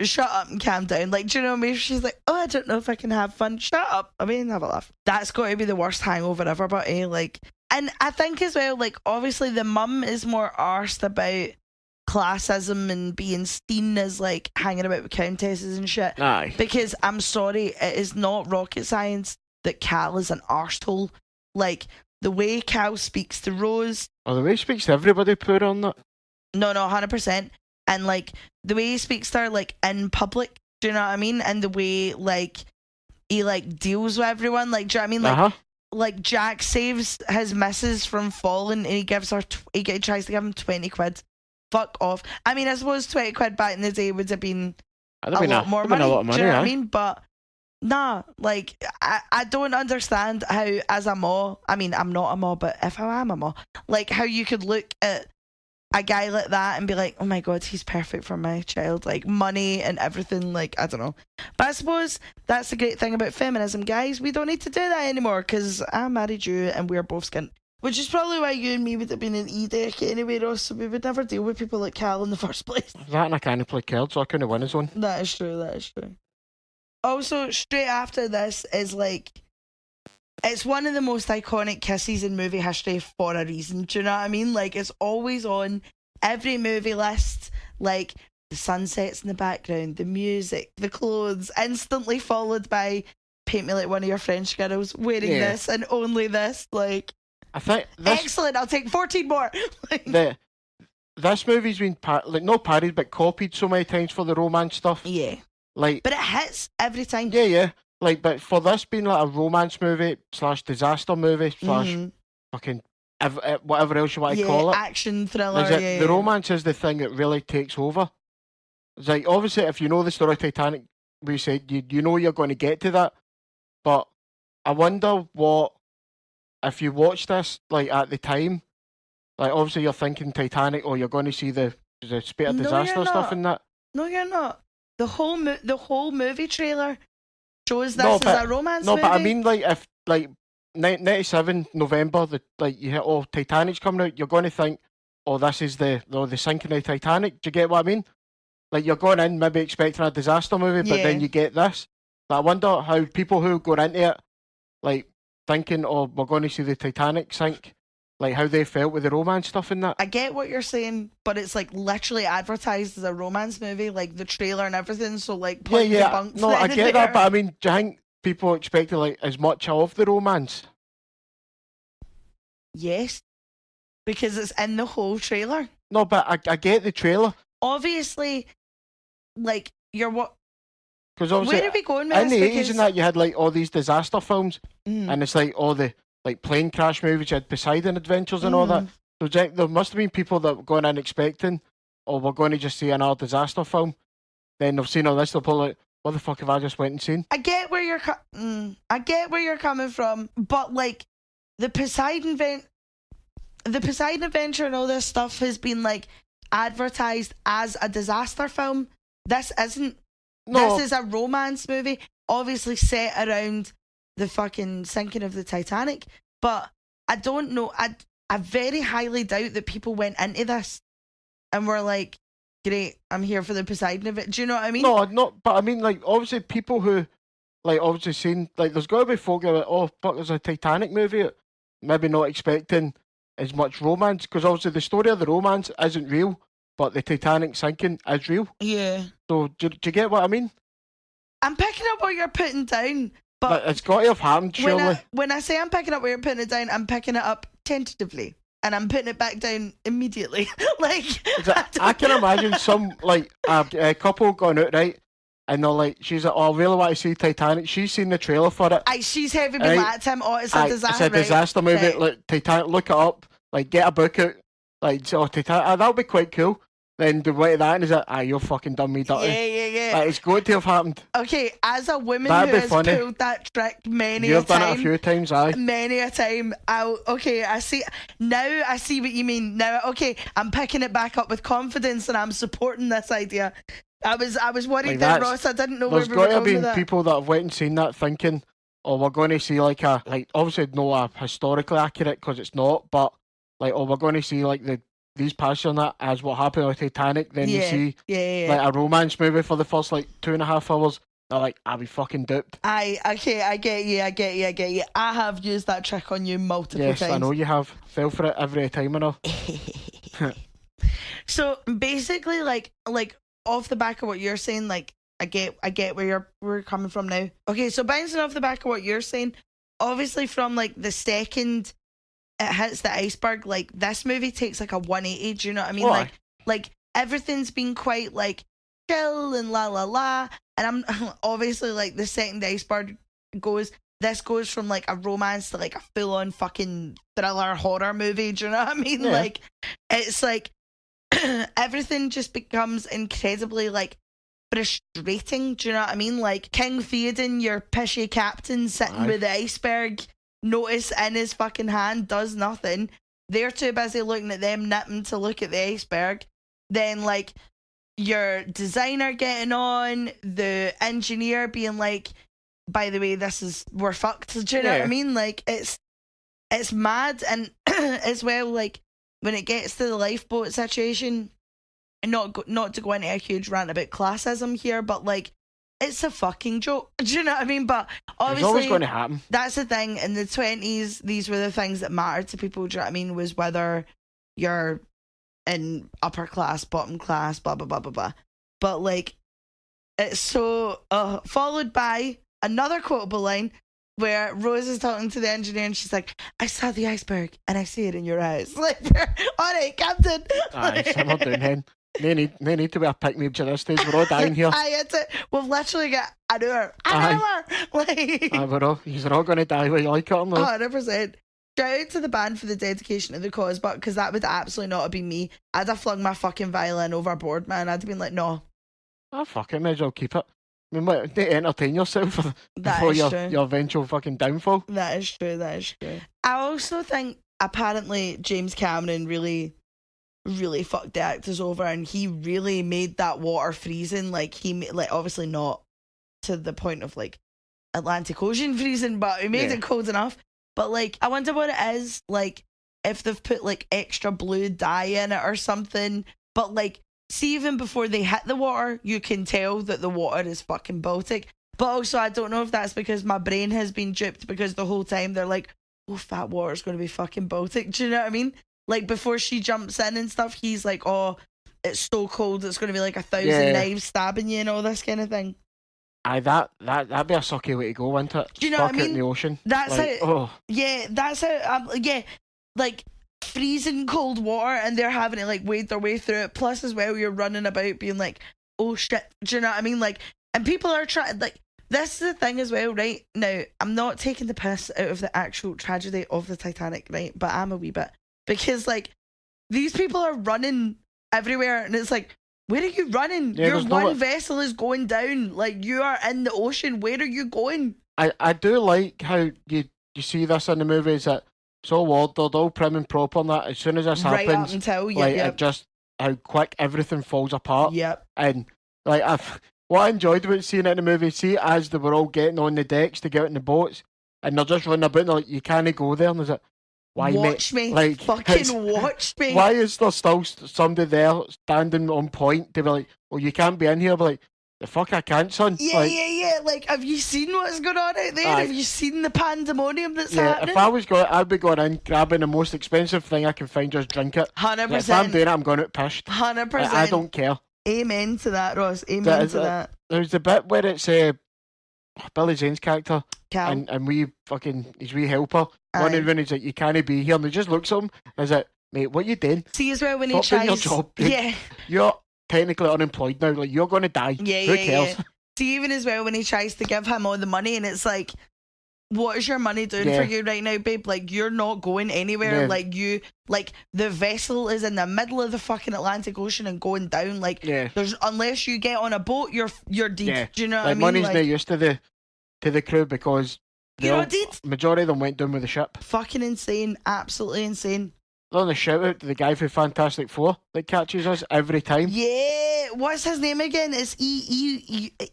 shut up and calm down. Like, do you know what I mean? She's like, oh, I don't know if I can have fun. Shut up. I mean, have a laugh. That's got to be the worst hangover ever, but like... And I think as well, like, obviously the mum is more arsed about classism and being seen as, like, hanging about with countesses and shit. Aye. Because, I'm sorry, it is not rocket science that Cal is an arsehole. Like, the way Cal speaks to Rose... Oh, the way he speaks to everybody, poor on that. No, 100%. And, like, the way he speaks to her, like, in public, do you know what I mean? And the way, like, he, like, deals with everyone, like, do you know what I mean? Like, like Jack saves his missus from falling, and he gives her he tries to give him 20 quid. Fuck off. I mean, I suppose 20 quid back in the day would have been a lot more money. A lot of money. Do you know what I mean? But nah, like I don't understand how, as a ma, I mean, I'm not a ma, but if I am a ma, like how you could look at a guy like that and be like, oh my god, he's perfect for my child, like money and everything, like I don't know. But I suppose that's the great thing about feminism, guys. We don't need to do that anymore because I married you and we're both skint, which is probably why you and me would have been in E-Deck anyway, Ross, so we would never deal with people like Cal in the first place. That and I can't play cards, so I couldn't win his one. That is true. Also, straight after this is like, it's one of the most iconic kisses in movie history for a reason. Do you know what I mean? Like, it's always on every movie list. Like, the sunsets in the background, the music, the clothes, instantly followed by paint me like one of your French girls wearing this and only this. Like, I think this, excellent. I'll take 14 more. This movie's been not parodied, but copied so many times for the romance stuff. Yeah. Like, but it hits every time. Yeah. Like, but for this being like a romance movie / disaster movie / fucking whatever else you want to call it, action thriller. The romance is the thing that really takes over. It's like, obviously, if you know the story of Titanic, we said you know you're going to get to that. But I wonder what if you watch this like at the time, like obviously you're thinking Titanic, or you're going to see the spate of disaster stuff in that. No, you're not. The whole movie trailer shows this as a romance movie. No, but I mean, like, if, like, 97 November, you hit, Titanic's coming out, you're going to think, this is the sinking of Titanic. Do you get what I mean? Like, you're going in maybe expecting a disaster movie, but then you get this. But I wonder how people who go into it, like, thinking, we're going to see the Titanic sink, like, how they felt with the romance stuff in that. I get what you're saying, but it's, like, literally advertised as a romance movie, like, the trailer and everything, so, like, No, I get that, but I mean, do you think people expected, like, as much of the romance? Yes, because it's in the whole trailer. No, but I get the trailer. Obviously, like, you're what... Because obviously, where are we going with in this? the 80s and that, you had, like, all these disaster films, and it's, like, all the, like, plane crash movies, you had Poseidon Adventures and all that. So there must have been people that were going in expecting, we're going to just see another disaster film. Then they've seen all this, they'll probably like, what the fuck have I just went and seen? I get where you're coming from, but like the Poseidon Adventure and all this stuff has been like advertised as a disaster film. This isn't. No. This is a romance movie, obviously set around the fucking sinking of the Titanic. But I don't know. I very highly doubt that people went into this and were like, great, I'm here for the Poseidon of it. Do you know what I mean? No, not. But I mean, like, obviously, people who, like, obviously seen, like, there's got to be folk who are like, fuck, there's a Titanic movie. Maybe not expecting as much romance, because obviously the story of the romance isn't real, but the Titanic sinking is real. Yeah. So, do you get what I mean? I'm picking up what you're putting down, but like, it's got to have happened, surely. When I say I'm picking up what you're putting it down, I'm picking it up tentatively. And I'm putting it back down immediately. Like, I can imagine some, like, a couple going out, right? And they're like, she's like, I really want to see Titanic. She's seen the trailer for it. She's heavy been at him. It's a disaster. It's a disaster movie. Right. Like, Titanic, look it up. Like, get a book out. Like, Titanic, that would be quite cool. Then the way that and is like, you're fucking done me dirty. Yeah. Like, it's going to have happened. Okay, as a woman who has pulled that trick many a time. You've done it a few times, aye. Many a time. I see. Now I see what you mean. Now, okay, I'm picking it back up with confidence and I'm supporting this idea. I was worried like that, Ross. I didn't know where we were going with that. There's got to be people that have went and seen that thinking, we're going to see like obviously not a historically accurate, because it's not, but like, we're going to see like these passages on that as what happened with Titanic. Then you see like a romance movie for the first like 2.5 hours. They're like, I'll be fucking duped. I get you. I have used that trick on you multiple times. Yes, I know you have. Fell for it every time, I know. So basically, like off the back of what you're saying, like I get where we're coming from now. Okay, so bouncing off the back of what you're saying, obviously from like the second it hits the iceberg, like this movie takes like a 180. Do you know what I mean? Why? Like everything's been quite like chill and la la la, and I'm obviously like the second the iceberg goes, this goes from like a romance to like a full-on fucking thriller horror movie. Do you know what I mean? Yeah. Like, it's like everything just becomes incredibly like frustrating. Do you know what I mean? Like King Theoden, your pishy captain sitting with the iceberg notice in his fucking hand, does nothing. They're too busy looking at them nipping to look at the iceberg. Then like your designer getting on, the engineer being like, by the way, we're fucked. Do you know what I mean? Like, it's mad. And as well, like, when it gets to the lifeboat situation, and not to go into a huge rant about classism here, but like, it's a fucking joke. Do you know what I mean? But obviously, it's always going to happen. That's the thing. In the 20s, these were the things that mattered to people. Do you know what I mean? Was whether you're in upper class, bottom class, blah blah blah blah blah. But like, it's so followed by another quotable line where Rose is talking to the engineer and she's like, "I saw the iceberg and I see it in your eyes." Like, all right, Captain. Aye, I'm not doing hen. No need to be a pick-me at this stage. We're all dying here. We've literally got an hour. Like, you're all going to die whether you like it or not. 100%. Shout out to the band for the dedication to the cause, but because that would absolutely not have been me. I'd have flung my fucking violin overboard, man. I'd have been like, no. Oh, fuck it, may as well keep it. I mean, what, to entertain yourself before your eventual fucking downfall. That is true. I also think apparently James Cameron really fucked the actors over, and he really made that water freezing. Like, obviously not to the point of like Atlantic Ocean freezing, but he made it cold enough. But like, I wonder what it is like if they've put like extra blue dye in it or something. But like, see, even before they hit the water, you can tell that the water is fucking Baltic. But also, I don't know if that's because my brain has been duped, because the whole time they're like, "Oh, fat water's going to be fucking Baltic." Do you know what I mean? Like, before she jumps in and stuff, he's like, "Oh, it's so cold, it's going to be like 1,000 knives stabbing you," and all this kind of thing. Aye, that'd be a sucky way to go, wouldn't it? Do you know what I mean? In the ocean. That's like, how. Yeah, that's how. Like freezing cold water, and they're having to like wade their way through it. Plus, as well, you're running about being like, "Oh shit!" Do you know what I mean? Like, and people are trying. Like, this is the thing as well, right? Now, I'm not taking the piss out of the actual tragedy of the Titanic, right? But I'm a wee bit, because like, these people are running everywhere, and it's like, where are you running? Yeah, your one vessel is going down. Like, you are in the ocean. Where are you going? I do like how you see this in the movies, that it's all ordered, all prim and proper, and that as soon as this happens, right up until, it just, how quick everything falls apart. Yep. And like, what I enjoyed about seeing it in the movie, see, as they were all getting on the decks to get out in the boats, and they're just running about, and they're like, "You can't go there," and there's like, "Why, watch mate? me, Like, fucking watch me." Why is there still somebody there standing on point to be like, "Well, you can't be in here"? But like, the fuck, I can't, son. Yeah. Like, have you seen what's going on out there? Aye. Have you seen the pandemonium that's happening? If I was going, I'd be going in, grabbing the most expensive thing I can find, just drink it. 100%. If I'm doing it, I'm going out pissed. 100%. I don't care. Amen to that, Ross. Amen to that. There's the bit where it's Billy Zane's character Cal. and his wee helper. One when he's like, "You can't be here," and he just looks at him and is like, "Mate, what you doing?" See, as well, when Stop he tries, doing your job. Yeah. You're technically unemployed now. Like, you're going to die. Yeah, Who cares? Yeah. See, even as well, when he tries to give him all the money, and it's like, what is your money doing for you right now, babe? Like, you're not going anywhere. Yeah. Like, the vessel is in the middle of the fucking Atlantic Ocean and going down. Like, there's, unless you get on a boat, you're dead. Yeah. Do you know what like, I mean? Money's like, not used to the crew, because you're not dead. Majority of them went down with the ship. Fucking insane. Absolutely insane. On the shout out to the guy from Fantastic Four that catches us every time. Yeah, what's his name again? It's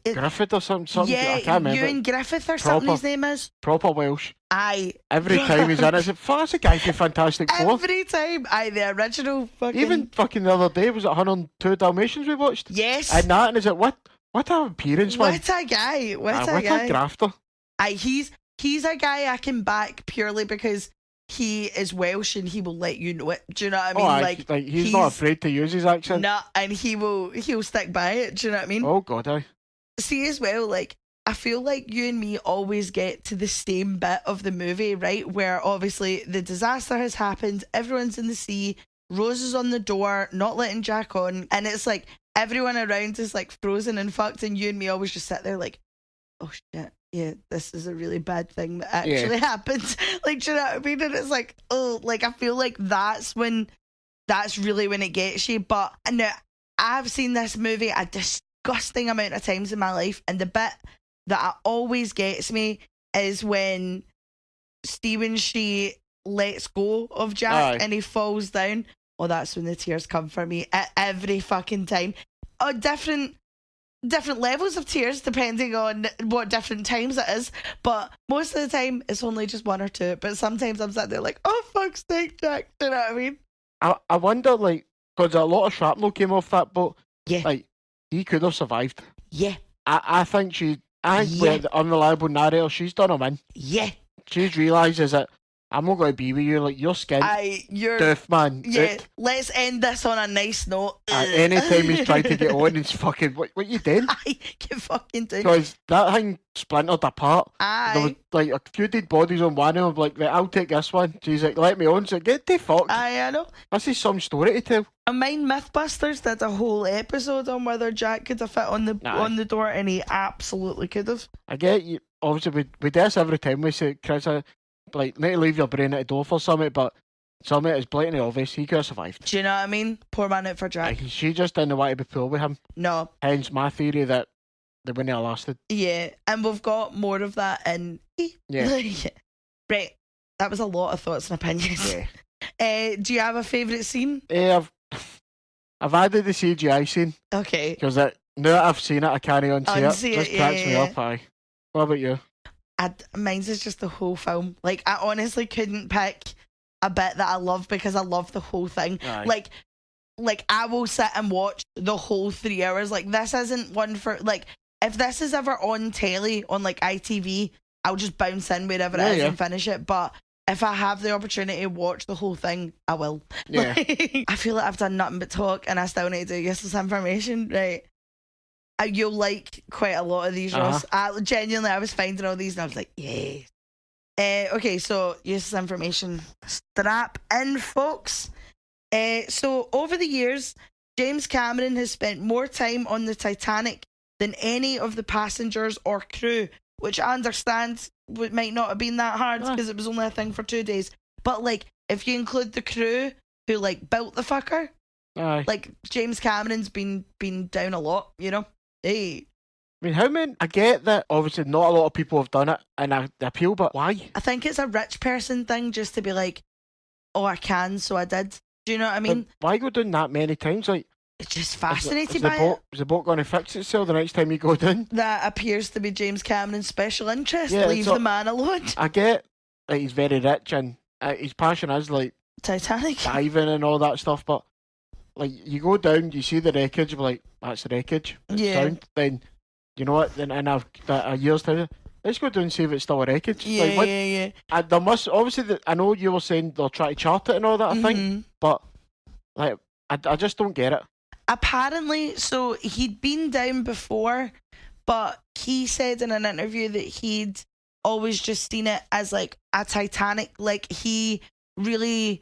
Griffith or something. Yeah, I can't remember. Ewan Griffith or something his name is. Proper Welsh. Aye. Every time he's in it, it's that's a guy from Fantastic Four. Every time. Aye, the original fucking. Even fucking the other day, was it 102 Dalmatians we watched? Yes. And that, and is it what an appearance, man. What a guy. What a grafter. Aye, he's a guy I can back purely because he is Welsh and he will let you know it. Do you know what I mean? Like he's not afraid to use his accent. Nah, and he'll stick by it. Do you know what I mean? Oh god, aye. See, as well, like, I feel like you and me always get to the same bit of the movie, right? Where obviously the disaster has happened, everyone's in the sea, Rose is on the door, not letting Jack on, and it's like everyone around is like frozen and fucked, and you and me always just sit there like, oh shit. yeah, this is a really bad thing that actually happens. Like, do you know what I mean? And it's like, oh, like, I feel like that's really when it gets you. But no, I've seen this movie a disgusting amount of times in my life, and the bit that always gets me is when Stephen Shea lets go of Jack and he falls down. Oh, that's when the tears come for me at every fucking time. Oh, different levels of tears depending on what different times it is, but most of the time it's only just one or two. But sometimes I'm sat there like, oh fuck's sake, Jack. Do you know what I mean? I wonder, like, because a lot of shrapnel came off that boat. Yeah. Like, he could have survived. Yeah. I think with the unreliable narrator, she's done him in. Yeah. She realises that I'm not going to be with you. Like, you're skint. You're doof, man. Yeah. Let's end this on a nice note. Anytime he's trying to get on, he's fucking, what you doing? Get fucking doing. Because that thing splintered apart. There was like a few dead bodies on one of them. Like, right, I'll take this one. She's like, let me on. So get the fuck. I know. This is some story to tell. And mine Mythbusters did a whole episode on whether Jack could have fit on the door, and he absolutely could have. I get you. Obviously, we do this every time we say, Chris, like, need to leave your brain at the door for something, but something is blatantly obvious. He could have survived. Do you know what I mean? Poor man out for Jack. Like, she just didn't want to be pulled with him. No. Hence my theory that they wouldn't have lasted. Yeah, and we've got more of that in... Yeah. Right, that was a lot of thoughts and opinions. Yeah. Do you have a favourite scene? I've added the CGI scene. Okay. Because now that I've seen it, I can't unsee it. Just cracks me up, aye. What about you? Mine's is just the whole film. Like, I honestly couldn't pick a bit that I love because I love the whole thing. Aye. Like I will sit and watch the whole 3 hours. Like, this isn't one for, like, if this is ever on telly on like ITV, I'll just bounce in wherever it is and finish it. But if I have the opportunity to watch the whole thing, I will. Yeah. Like, I feel like I've done nothing but talk and I still need to do useless information. Right. You'll like quite a lot of these, Ross. I was finding all these and I was like, yes. Okay, so useless information. Strap in, folks. So over the years, James Cameron has spent more time on the Titanic than any of the passengers or crew, which I understand might not have been that hard because it was only a thing for 2 days. But like, if you include the crew who like built the fucker, like James Cameron's been down a lot, you know. Hey. I mean, how many? I get that obviously not a lot of people have done it and I appeal, but why? I think it's a rich person thing just to be like, oh, I can, so I did. Do you know what I mean? But why go down that many times? Like, it's just fascinating by it. Is the boat going to fix itself the next time you go down? That appears to be James Cameron's special interest. Leave the man alone. I get that he's very rich and his passion is like Titanic, diving and all that stuff, but like, you go down, you see the wreckage, you're like, that's the wreckage. It's sound. Then, you know what, then in a year's time, let's go down and see if it's still a wreckage. Yeah. There must, obviously, I know you were saying they'll try to chart it and all that, I think, but like, I just don't get it. Apparently, so he'd been down before, but he said in an interview that he'd always just seen it as like a Titanic, like he really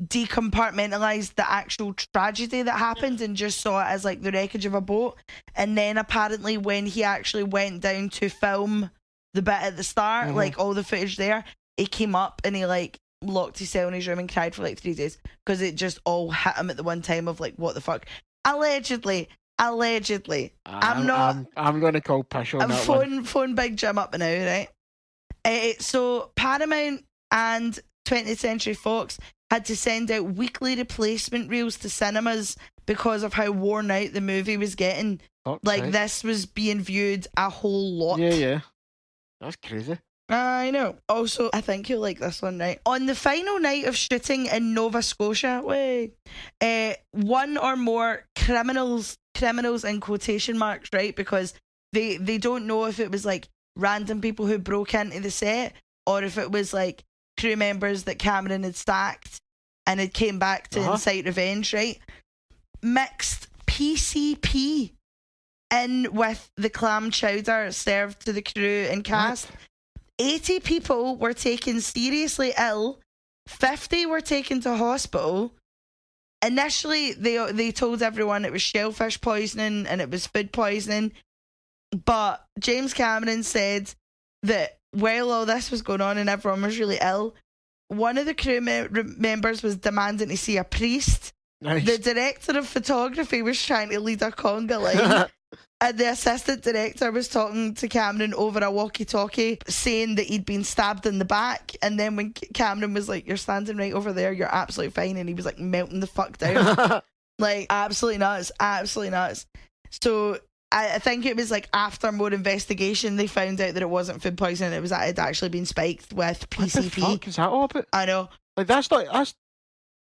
decompartmentalized the actual tragedy that happened and just saw it as like the wreckage of a boat. And then apparently when he actually went down to film the bit at the start, like all the footage there, he came up and he like locked himself in his room and cried for like 3 days because it just all hit him at the one time of like, what the fuck. Allegedly I'm gonna call pish on that one. Phone Big Jim up now, right? So Paramount and 20th Century Fox had to send out weekly replacement reels to cinemas because of how worn out the movie was getting. This was being viewed a whole lot. Yeah. That's crazy. I know. Also, I think you'll like this one, right? On the final night of shooting in Nova Scotia, one or more criminals in quotation marks, right? Because they don't know if it was like random people who broke into the set or if it was like crew members that Cameron had stacked and it came back to incite revenge, right? Mixed PCP in with the clam chowder served to the crew and cast. 80 people were taken seriously ill. 50 were taken to hospital. Initially, they told everyone it was shellfish poisoning and it was food poisoning. But James Cameron said that while all this was going on and everyone was really ill, one of the crew members was demanding to see a priest. Nice. The director of photography was trying to lead a conga line. And the assistant director was talking to Cameron over a walkie-talkie, saying that he'd been stabbed in the back. And then when Cameron was like, "You're standing right over there, you're absolutely fine," and he was like melting the fuck down. Like, absolutely nuts, absolutely nuts. So I think it was like after more investigation, they found out that it wasn't food poisoning. It was that it had actually been spiked with PCP. What the fuck is that all about? I know. Like, that's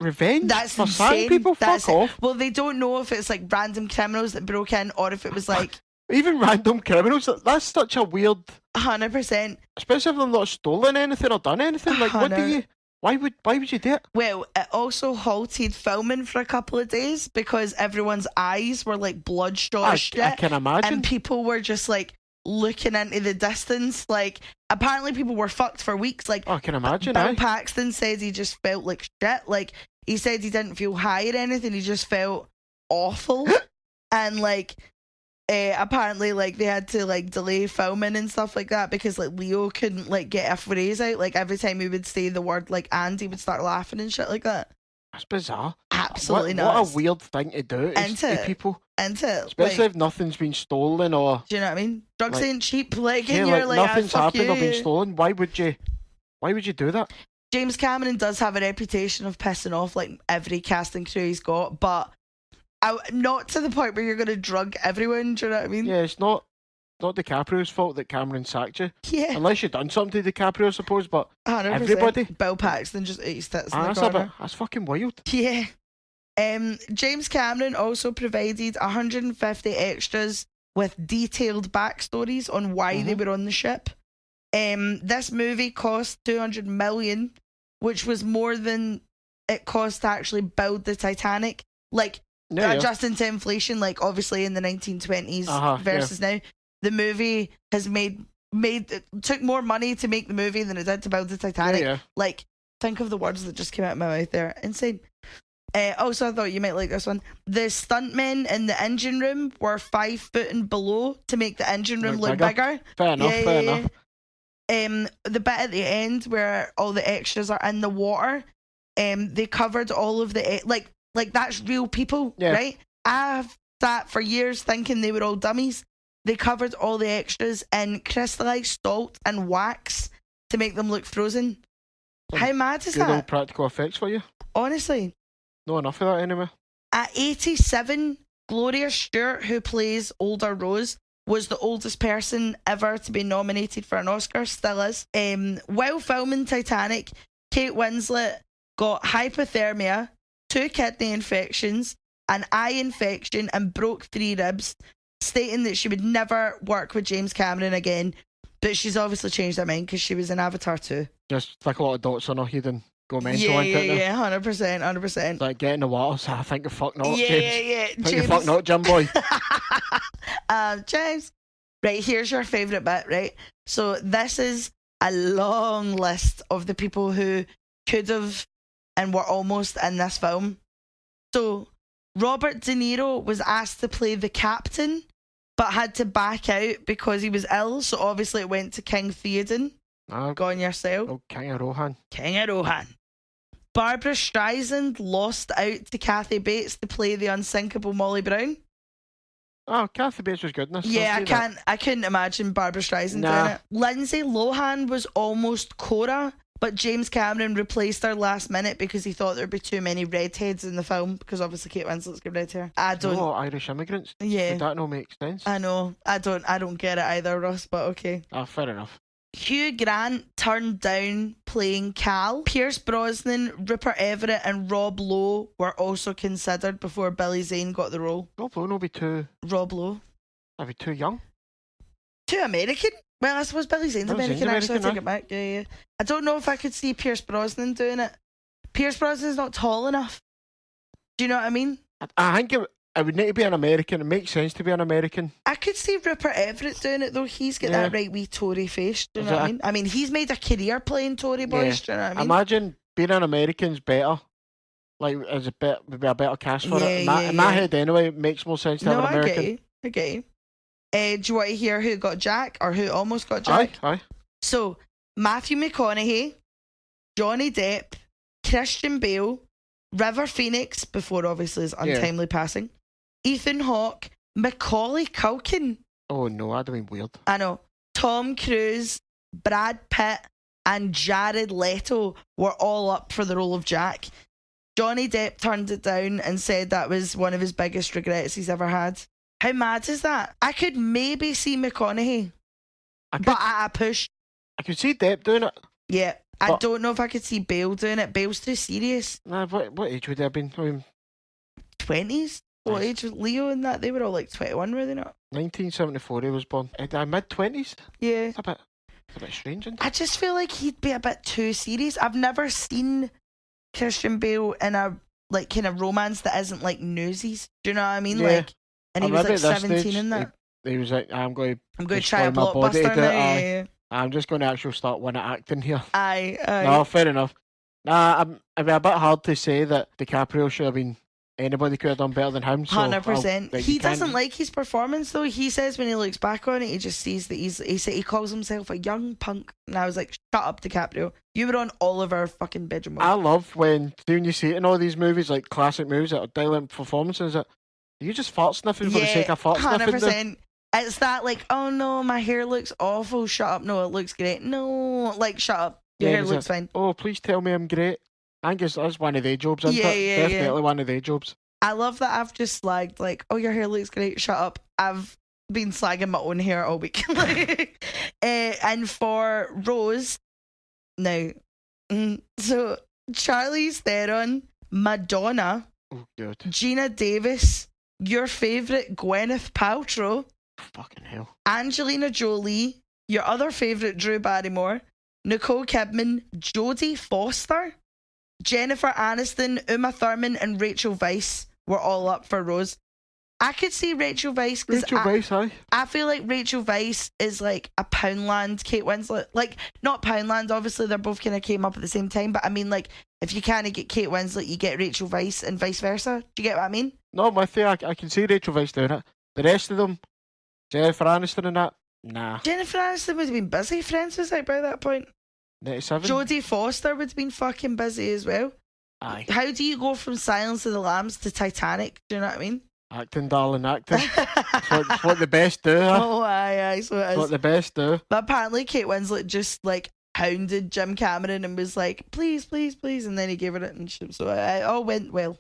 revenge? That's for insane. People? That's Fuck off. Well, they don't know if it's like random criminals that broke in or if it was like... Even random criminals, that's such a weird... 100%. Especially if they've not stolen anything or done anything. Like, what do you... Why would you do it? Well, it also halted filming for a couple of days because everyone's eyes were like bloodshot as shit. I can imagine. And people were just like looking into the distance. Like, apparently people were fucked for weeks. Like, I can imagine. Bill Paxton says he just felt like shit. Like, he said he didn't feel high or anything. He just felt awful. And like, apparently like they had to like delay filming and stuff like that because like Leo couldn't like get a phrase out. Like, every time he would say the word like "and," he would start laughing and shit like that. That's bizarre. Absolutely nuts. What a weird thing to do to people. Especially if nothing's been stolen or... Do you know what I mean? Drugs ain't cheap. Like, yeah, and you're like, nothing's happened or been stolen. Why would you do that? James Cameron does have a reputation of pissing off like every casting crew he's got, but not to the point where you're going to drug everyone. Do you know what I mean? Yeah, it's not DiCaprio's fault that Cameron sacked you. Yeah. Unless you've done something to DiCaprio, I suppose, but 100%. everybody. Bill Paxton just eats tits in the corner. That's fucking wild. Yeah. James Cameron also provided 150 extras with detailed backstories on why they were on the ship. This movie cost $200 million, which was more than it cost to actually build the Titanic. Like, adjusting to inflation, like obviously in the 1920s versus now, the movie has took more money to make the movie than it did to build the Titanic. Like, think of the words that just came out of my mouth there. Insane. Also, I thought you might like this one. The stuntmen in the engine room were 5 foot and below to make the engine room look bigger. Fair enough. The bit at the end where all the extras are in the water, they covered all of the like that's real people, right? I've sat for years thinking they were all dummies. They covered all the extras in crystallized salt and wax to make them look frozen. How mad is that? Good old practical effects for you. Honestly. No enough of that anyway. At 87, Gloria Stewart, who plays Older Rose, was the oldest person ever to be nominated for an Oscar, still is. While filming Titanic, Kate Winslet got hypothermia, 2 kidney infections, an eye infection, and broke 3 ribs, stating that she would never work with James Cameron again. But she's obviously changed her mind because she was in Avatar 2. Just stick a lot of dots on her head and go mental. Yeah, 100%. Like, get in the water, so I think you fuck not, James. Yeah. Think you fuck not, Jim boy. James. Right, here's your favourite bit, right? So this is a long list of the people who could have and were almost in this film. So Robert De Niro was asked to play the captain, but had to back out because he was ill. So obviously it went to King Theoden. Go on yourself. Oh, King of Rohan. Barbara Streisand lost out to Kathy Bates to play the unsinkable Molly Brown. Oh, Kathy Bates was good in this. Yeah, I couldn't imagine Barbara Streisand doing it. Lindsay Lohan was almost Cora, but James Cameron replaced her last minute because he thought there'd be too many redheads in the film, because obviously Kate Winslet's got red hair. Irish immigrants. Yeah. Did that not make sense? I know. I don't get it either, Ross, but okay. Fair enough. Hugh Grant turned down playing Cal. Pierce Brosnan, Rupert Everett, and Rob Lowe were also considered before Billy Zane got the role. Rob Lowe will be too... Rob Lowe. I'll be too young. Too American? Well, I suppose Billy Zane's American, actually. I take it back. Yeah. I don't know if I could see Pierce Brosnan doing it. Pierce Brosnan's not tall enough. Do you know what I mean? I think it would need to be an American. It makes sense to be an American. I could see Rupert Everett doing it, though. He's got that right wee Tory face. Do you know what I mean? I mean, he's made a career playing Tory boys. Do you know what I mean? Imagine being an American's better. Like, would be a better cast for it. In my head, anyway, it makes more sense to have an American. I get you. Do you want to hear who got Jack or who almost got Jack? Aye. So, Matthew McConaughey, Johnny Depp, Christian Bale, River Phoenix, before obviously his untimely passing, Ethan Hawke, Macaulay Culkin. Oh no, that'd have been weird. I know. Tom Cruise, Brad Pitt, and Jared Leto were all up for the role of Jack. Johnny Depp turned it down and said that was one of his biggest regrets he's ever had. How mad is that? I could maybe see McConaughey, but at a push. I could see Depp doing it. Yeah, I don't know if I could see Bale doing it. Bale's too serious. Nah, what age would they have been? I mean, 20s? What age was Leo and that? They were all like 21, were they not? 1974 he was born. Mid-20s? Yeah. It's a bit strange, isn't it? I just feel like he'd be a bit too serious. I've never seen Christian Bale in a like kind of romance that isn't like Newsies. Do you know what I mean? Yeah. Like, and he was like 17 in that. He was like, I'm going to try a my body blockbuster to now. it. I'm just going to actually start winning acting here. Aye. No, fair enough. Nah, it'd be a bit hard to say that DiCaprio should have been. Anybody could have done better than him. 100%. He doesn't like his performance though. He says when he looks back on it, he just sees that he calls himself a young punk. And I was like, shut up, DiCaprio. You were on all of our fucking bedroom. I love when you see it in all these movies, like classic movies that are dialect performances, that you just fart sniffing for the sake of fart sniffing. 100%. It's that like, oh no, my hair looks awful. Shut up. No, it looks great. No, like shut up. Your hair looks fine. Oh, please tell me I'm great. I guess that's one of their jobs, isn't it? Definitely one of their jobs. I love that I've just slagged like, oh, your hair looks great. Shut up. I've been slagging my own hair all week. And for Rose, now, so Charlize Theron, Madonna, Gina Davis, your favourite Gwyneth Paltrow, fucking hell, Angelina Jolie, your other favourite Drew Barrymore, Nicole Kidman, Jodie Foster, Jennifer Aniston, Uma Thurman, and Rachel Weisz were all up for Rose. I could see Rachel Weisz because I feel like Rachel Weisz is like a Poundland Kate Winslet. Like, not Poundland, obviously they're both kind of came up at the same time, but I mean, like, if you kind of get Kate Winslet, you get Rachel Weisz and vice versa. Do you get what I mean? No, my thing, I can see Rachel Weisz doing it. The rest of them, Jennifer Aniston and that, nah. Jennifer Aniston would have been busy, Friends was like by that point. 97. Jodie Foster would have been fucking busy as well. Aye. How do you go from Silence of the Lambs to Titanic? Do you know what I mean? Acting, darling, acting. It's what the best do, huh? Oh, aye, so it is. What the best do. But apparently Kate Winslet just like hounded Jim Cameron and was like, please, please, please. And then he gave her it and so it all went well.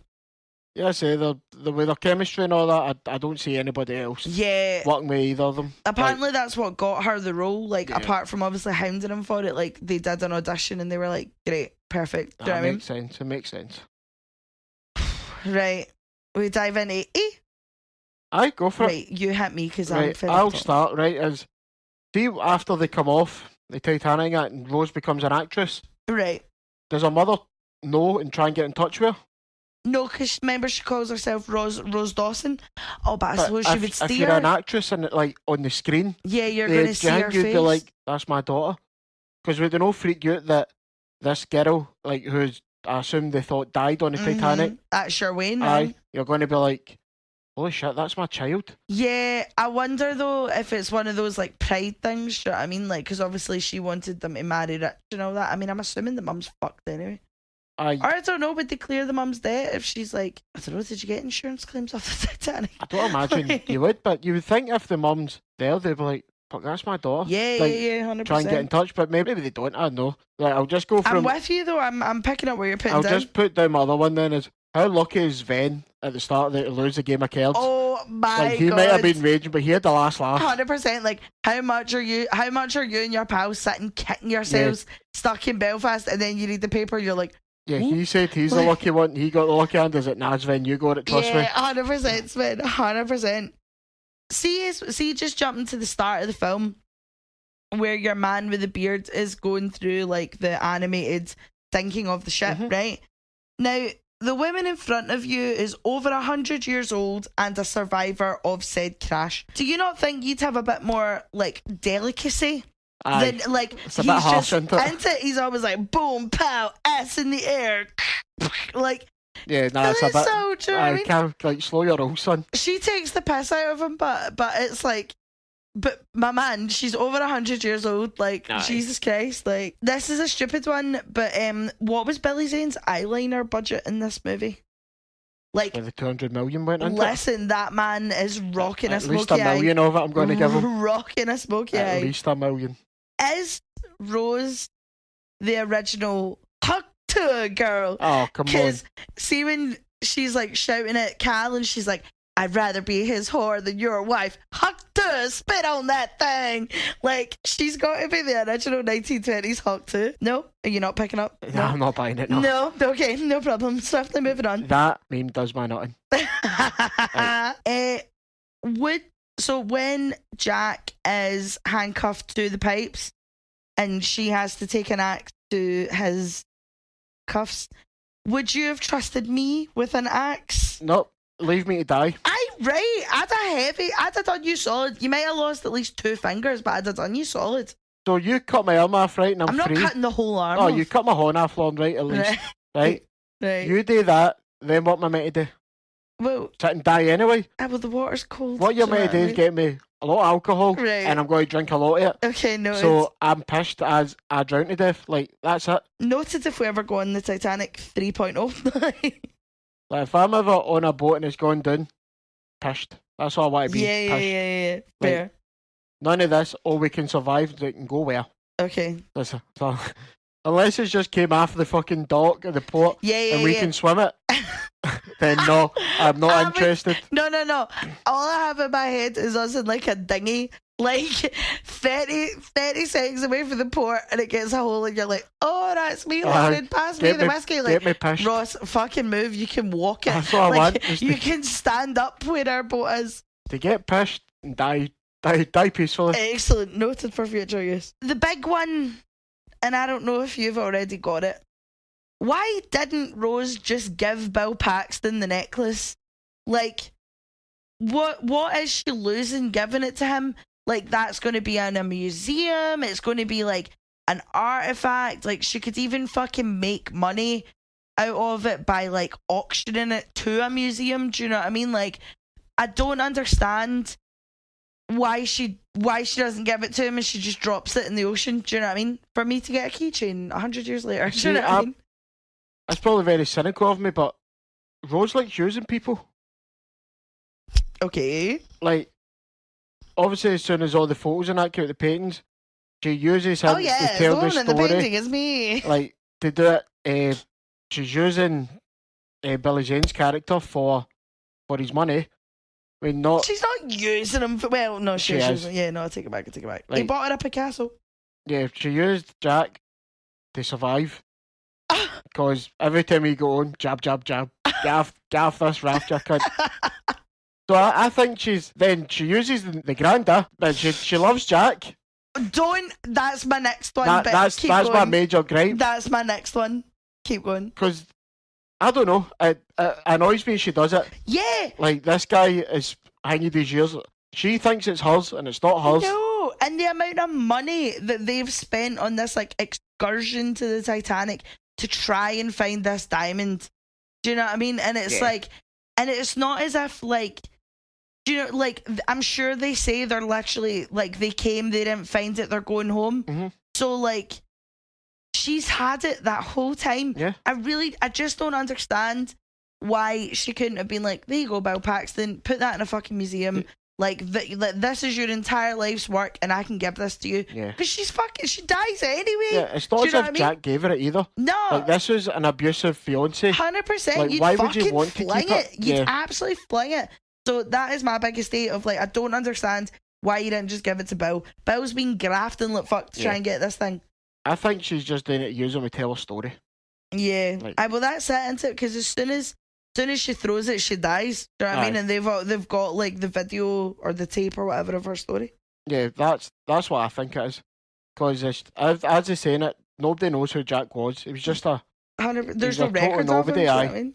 Yeah, I say, the way their chemistry and all that, I don't see anybody else working with either of them. Apparently that's what got her the role, like, apart from obviously hounding him for it. Like, they did an audition and they were like, great, perfect. Do you know what I mean? Sense. It makes sense. Right. We dive into Aye, go for it. Right, you hit me because I'll start, right, see, after they come off the Titanic and Rose becomes an actress. Right. Does her mother know and try and get in touch with her? No, because remember she calls herself Rose Dawson. Oh, but I suppose she would steer. If you're an actress and like on the screen, you're going to see her face. You'd be like, that's my daughter. Because would they not freak you out that this girl, like who's I assume they thought died on the Titanic, that's Sherwayne. Aye, you're going to be like, holy shit, that's my child. Yeah, I wonder though if it's one of those like pride things. Do you know what I mean? Like, because obviously she wanted them to marry rich and all that. I mean, I'm assuming the mum's fucked anyway. Or I don't know, would they clear the mum's debt if she's like, I don't know, did you get insurance claims off the Titanic? I don't imagine you would, but you would think if the mum's there, they'd be like, fuck, that's my daughter. Yeah, like, 100%. Try and get in touch, but maybe they don't, I don't know. Like, I'll just go from... I'm with you though, I'm picking up where you're putting down. I'll just put down my other one then is, how lucky is Ven at the start to lose the game of cards? Oh my god. Like, he might have been raging, but he had the last laugh. 100%. Like, how much are you and your pals sitting kicking yourselves stuck in Belfast, and then you read the paper, you're like, yeah, he said he's the lucky one. He got the lucky hand. Is it Sven? You got it. Trust me. 100%, Sven. 100%. See, just jumping to the start of the film, where your man with the beard is going through like the animated thinking of the ship, right? Now, the woman in front of you is over 100 years old and a survivor of said crash. Do you not think you'd have a bit more like delicacy? Aye. Then, like, it's a bit harsh, isn't it? He's always like, boom, pow, ass in the air. Like, yeah, nah, it's a bit. So true. I can't, like, slow your roll, son. She takes the piss out of him, but it's like, but my man, she's over 100 years old. Like, Aye. Jesus Christ. Like, this is a stupid one, but what was Billy Zane's eyeliner budget in this movie? Like, Where the 200 million went into listen, that man is rocking a At least smoky a million of it I'm going to give him. Rocking a smoky At eye. least a million. Is Rose the original hug to girl? Oh, come on. Because see when she's like shouting at Cal and she's like, I'd rather be his whore than your wife. Hug to spit on that thing. Like, she's got to be the original 1920s hug to. No? Are you not picking up? No, I'm not buying it, no. No? Okay, no problem. Swiftly moving on. That meme does my nothing. So when Jack is handcuffed to the pipes and she has to take an axe to his cuffs, would you have trusted me with an axe? Nope. Leave me to die. I'd have done you solid. You might have lost at least 2 fingers, but I'd have done you solid. So you cut my arm off, right, and I'm not free. cutting the whole arm Oh, off. you cut my horn off, Lon, right, at least. Right? Right. You do that, then what am I meant to do? Well, Sit and die anyway? well, the water's cold. What you're do you meant to know do what is get me a lot of alcohol, Right. and I'm going to drink a lot of it. Okay, noted. So I'm pissed as I drown to death. Like, that's it. Noted if we ever go on the Titanic 3.0. Like, if I'm ever on a boat and it's going down, pissed. That's all I want to be. Yeah. Pissed. Fair. None of this, oh, we can survive, they can go where? Okay. Listen, so, unless it's just came off the fucking dock of the port Yeah. and we can swim it, then no, I'm not interested. No. All I have in my head is us in like a dinghy, like 30 seconds away from the port, and it gets a hole, and you're like, oh, that's me, Lauren. Pass me the whiskey. Like, get me pissed. Ross, fucking move. You can walk it. That's what I like, want, is you to- can stand up where our boat is. To get pissed and die peacefully. Excellent. Noted for future use. The big one, and I don't know if you've already got it. Why didn't Rose just give Bill Paxton the necklace? Like, what is she losing giving it to him? Like, that's going to be in a museum. It's going to be like an artifact. Like, she could even fucking make money out of it by like auctioning it to a museum. Do you know what I mean? Like, I don't understand why she doesn't give it to him and she just drops it in the ocean. Do you know what I mean? For me to get a keychain 100 years later. Do you know what I mean? That's probably very cynical of me, but Rose likes using people. Okay. Like, obviously, as soon as all the photos and that came out, the paintings, she uses him Oh yeah, to the tell the one in the story. painting is me. Like, to do it, she's using Billy Zane's character for his money. I mean, not. She's not using him for. Well, no, She she's is. using. Yeah, no, I take it back. He Like- bought her a Picasso. Yeah, she used Jack to survive. Because every time he go on, jab, get off this raft, you cunt. So I think she uses the granda, but she loves Jack. That's my next one. but That's keep my going. major gripe. That's my next one. Keep going. Because, I don't know, it annoys me she does it. Yeah. Like, this guy is hanging these years. She thinks it's hers, and it's not hers. No, and the amount of money that they've spent on this like excursion to the Titanic to try and find this diamond. Do you know what I mean? And it's like, and it's not as if like, do you know, like, I'm sure they say they're literally like they came, they didn't find it, they're going home. Mm-hmm. So like, she's had it that whole time. Yeah. I just don't understand why she couldn't have been like, there you go, Bill Paxton, put that in a fucking museum. Like, this is your entire life's work, and I can give this to you. Yeah. Because she dies anyway. Yeah, it's not Do you as know if what I mean? Jack gave her it either. No. Like, this was an abusive fiance. 100%. Like, You'd why fucking would you want to fling keep it. it? You'd Yeah. absolutely fling it. So that is my biggest state of like, I don't understand why you didn't just give it to Bill. Bill's been grafting like fuck to try and get this thing. I think she's just doing it to use him to tell a story. Yeah. Like- Well, that's it, isn't it? Because as soon as she throws it, she dies. Do you know what I mean? Aye. And they've got like the video or the tape or whatever of her story. Yeah, that's what I think it is. Because as I saying it, nobody knows who Jack was. He was just a. 100%. There's He's no a total records of him. nobody, Do you know aye. what I mean?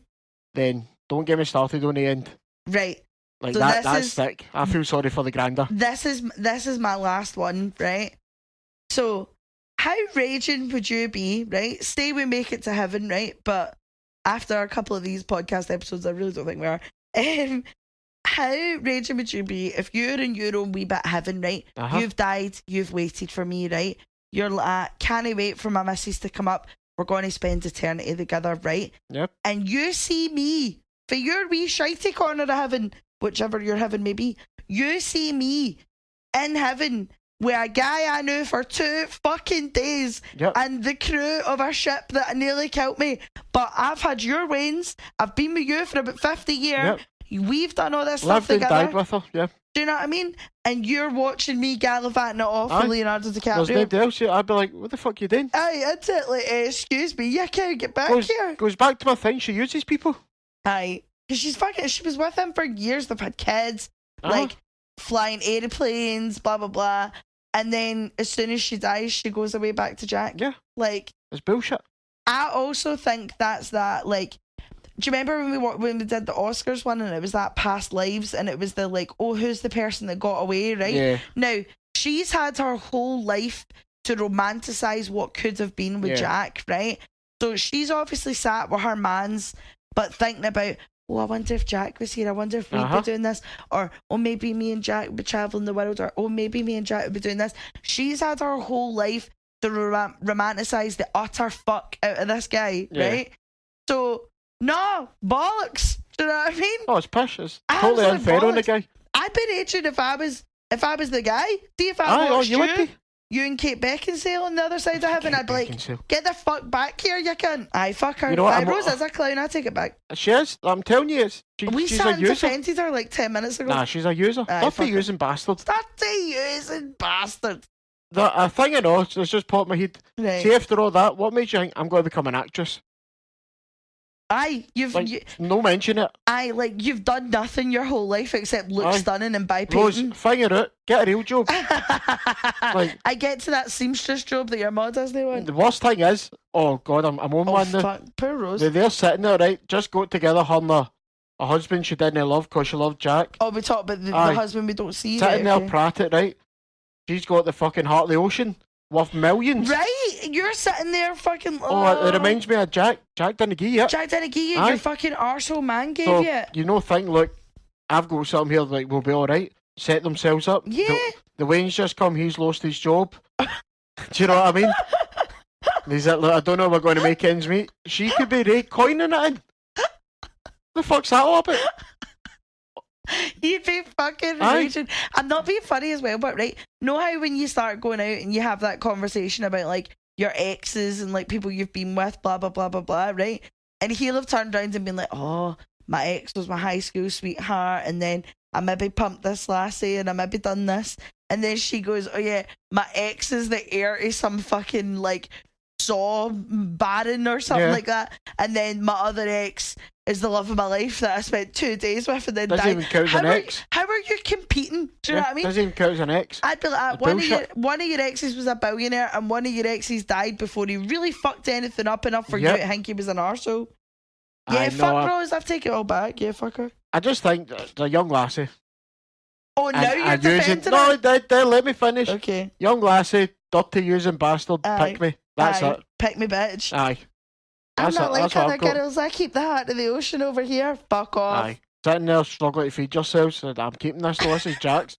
Then don't get me started on the end. Right. Like So that's this is- sick. I feel sorry for the granda. This is my last one, right? So, how raging would you be, right? Say we make it to heaven, right? But after a couple of these podcast episodes, I really don't think we are. How how raging would you be if you're in your own wee bit heaven, right? You've died, you've waited for me, right? You're like, can't wait for my missus to come up. We're going to spend eternity together, right? Yep. And you see me for your wee shitey corner of heaven, whichever your heaven may be. You see me in heaven with a guy I knew for 2 fucking days, and the crew of a ship that nearly killed me. But I've had your wains. I've been with you for about 50 years. We've done all this stuff together. Lived and died with her, yeah. Do you know what I mean? And you're watching me gallivanting it off with Leonardo DiCaprio. There's nobody else here. I'd be like, what the fuck you doing? Aye, that's it. Like, excuse me, you can't get back here. Goes back to my thing. She uses people. Aye, because she was with him for years. They've had kids, like flying airplanes, blah blah blah. And then as soon as she dies, she goes away back to Jack. Yeah, like it's bullshit. I also think that's that. Like, do you remember when we did the Oscars one and it was that past lives and it was the like, oh, who's the person that got away, right? Yeah. Now she's had her whole life to romanticize what could have been with Jack, right? So she's obviously sat with her mans, but thinking about, oh, I wonder if Jack was here. I wonder if we'd be doing this. Or, oh, maybe me and Jack would be travelling the world. Or, oh, maybe me and Jack would be doing this. She's had her whole life to romanticize the utter fuck out of this guy, right? So, no, bollocks. Do you know what I mean? Oh, it's pish. It's totally unfair on the guy. I'd be raging if I was the guy. See if I watched you and Kate Beckinsale on the other side of heaven, I'd be like, get the fuck back here, you cunt. Aye, fuck her. You know what, Rose is a clown, I take it back. She is. I'm telling you, she's a user. Defended her like 10 minutes ago. Nah, she's a user. Dirty using bastard. Dirty using bastard. A thing I know, it's just popped my head. Right. See, after all that, what made you think I'm going to become an actress? Aye, no mention it. Aye, like you've done nothing your whole life except look stunning and buy painting. Rose, figure it. Get a real job. I get to that seamstress job that your mom doesn't want. The worst thing is, oh god, I'm on one now. Fuck. Poor Rose. They're sitting there, right? Just got together, her and a husband she didn't love because she loved Jack. Oh, we talk about the husband we don't see. Sitting there, prating, right? She's got the fucking heart of the ocean. Worth millions. Right? You're sitting there fucking... Oh, it reminds me of Jack. Jack didn't give you it. Jack didn't give you it. Your fucking arsehole man gave you it. You know, think, look, I've got something here like we'll be alright. Set themselves up. Yeah. The Wayne's just come, he's lost his job. Do you know what I mean? He's like, look, I don't know if we're going to make ends meet. She could be coining it in. The fuck's that all about? You'd be fucking raging. I'm not being funny as well, but right, know how when you start going out and you have that conversation about like your exes and like people you've been with, blah blah blah blah blah, right? And he'll have turned around and been like, oh, my ex was my high school sweetheart, and then I maybe pumped this lassie and I maybe done this, and then she goes, oh yeah, my ex is the heir to some fucking like Saw baron or something like that, and then my other ex is the love of my life that I spent 2 days with and then died. Doesn't even count as an ex. How are you competing? Do you know what I mean? Doesn't even count as an ex. I'd be like, one of your exes was a billionaire and one of your exes died before he really fucked anything up enough for you to think he was an arsehole. Yeah, fuck Rose, I've taken it all back. Yeah, fuck her. I just think the young lassie. Oh, now you're defending her? No, they let me finish. Okay. Young lassie, dirty using bastard, pick me. That's it. Pick me, bitch. Aye. I'm not like other girls. I keep the heart of the ocean over here. Fuck off. Aye. Sitting there struggling to feed yourselves. I'm keeping this. This is Jack's.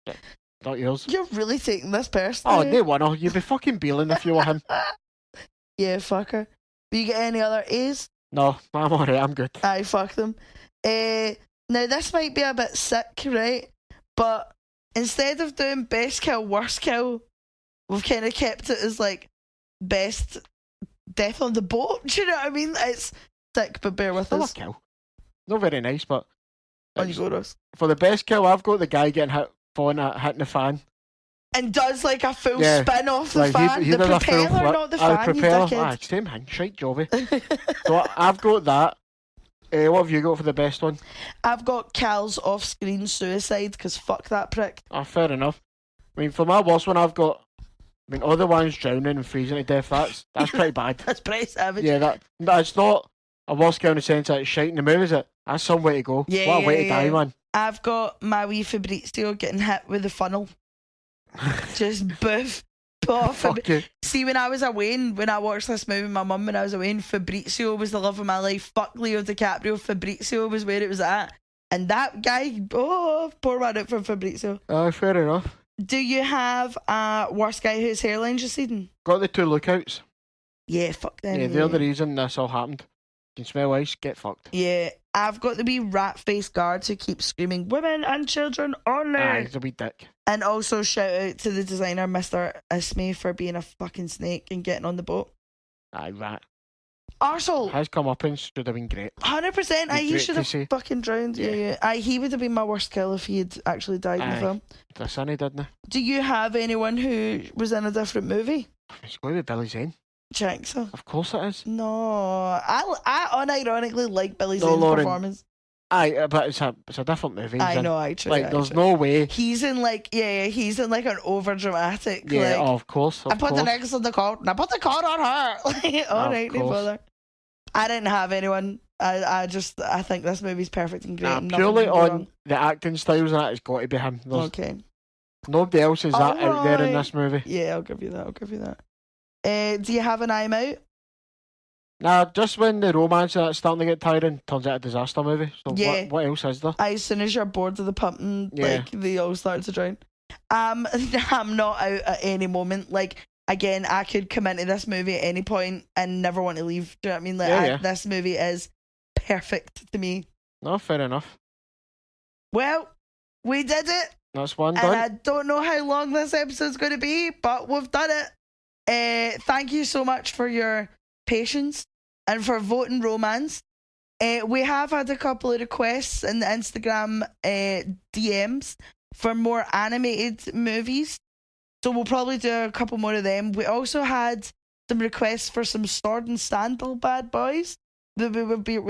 Not yours. You're really taking this personally. Oh, no one. You'd be fucking beeling if you were him. Yeah, fuck her. Do you get any other A's? No, I'm alright. I'm good. Aye, fuck them. Now, this might be a bit sick, right? But instead of doing best kill, worst kill, we've kind of kept it as like best death on the boat. Do you know what I mean? It's sick, but bear with us. Kill. Not very nice, but on you go, Ross. For the best kill, I've got the guy getting hitting the fan. And does like a full spin off the fan. He the propeller, not the fan. The propeller. Same thing. Shite jobby. So I've got that. What have you got for the best one? I've got Cal's off-screen suicide because fuck that prick. Oh, fair enough. I mean, for my worst one, I've got. I mean, other ones drowning and freezing to death. That's pretty bad. That's pretty savage. Yeah, that's not a worst kill in the sense that it's shite in the move, is it? That's some way to go. Yeah, what a way to die, man. I've got my wee Fabrizio getting hit with the funnel. Just boof. See, when I was away, when I watched this movie with my mum when I was away, Fabrizio was the love of my life. Fuck Leo DiCaprio. Fabrizio was where it was at. And that guy, poor man out for Fabrizio. Fair enough. Do you have a worst guy whose hairline's receding? Got the two lookouts. Yeah, fuck them. Yeah, they're the reason this all happened. You can smell ice, get fucked. Yeah, I've got the wee rat-faced guards who keep screaming, women and children only. Aye, he's a wee dick. And also shout out to the designer, Mr. Ismay, for being a fucking snake and getting on the boat. Aye, rat. Arsehole. His comeuppance should have been great. 100%. He great should to have see. fucking drowned. Yeah. He would have been my worst kill if he had actually died in the film. The Sonny didn't he? Do you have anyone who was in a different movie? It's going to be Billy Zane. Check so. Of course it is. No, I unironically like Billy No, Zane's Lauren. performance. Aye, but it's a different movie. I know, actually. Like, there's no way. He's in he's in like an over dramatic. Yeah, like, of course. I put the necklace on the coat and I put the coat on her. Like, all right, no bother. I didn't have anyone. I think this movie's perfect and great. Nah, and purely nothing can go on wrong. the acting styles and that, it's got to be him. There's Okay. nobody else is that out there in Alright. this movie. Yeah, I'll give you that. Do you have an I'm out? Nah, just when the romance that's starting to get tiring, turns out a disaster movie. So Yeah. what else is there? As soon as you're bored of the pumping, Yeah. like they all start to drown. I'm not out at any moment. Like, again, I could come into this movie at any point and never want to leave. Do you know what I mean? Like, Yeah. this movie is perfect to me. No, fair enough. Well, we did it. That's one And done. I don't know how long this episode's going to be, but we've done it. Thank you so much for your patience and for voting romance. We have had a couple of requests in the Instagram DMs for more animated movies. So we'll probably do a couple more of them. We also had some requests for some sword and sandal bad boys. We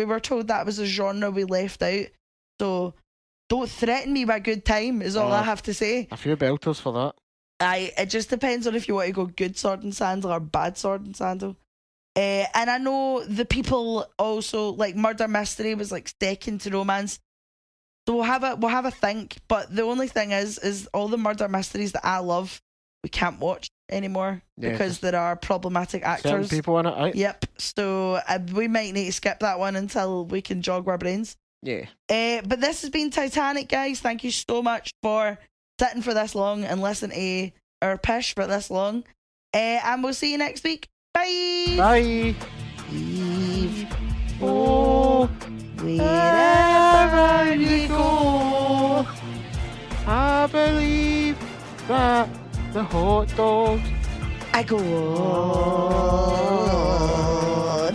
were told that was a genre we left out. So don't threaten me by good time is all I have to say. A few belters for that. It just depends on if you want to go good sword and sandal or bad sword and sandal. And I know the people also like murder mystery was like second to romance. So we'll have a think. But the only thing is all the murder mysteries that I love, we can't watch anymore because there are problematic Certain actors. people in it, right? Yep. So we might need to skip that one until we can jog our brains. Yeah. But this has been Titanic, guys. Thank you so much for sitting for this long and listening to our pish for this long. And we'll see you next week. Bye. Bye. Leave. Oh, Wherever you go. I believe that the hot dogs I go on.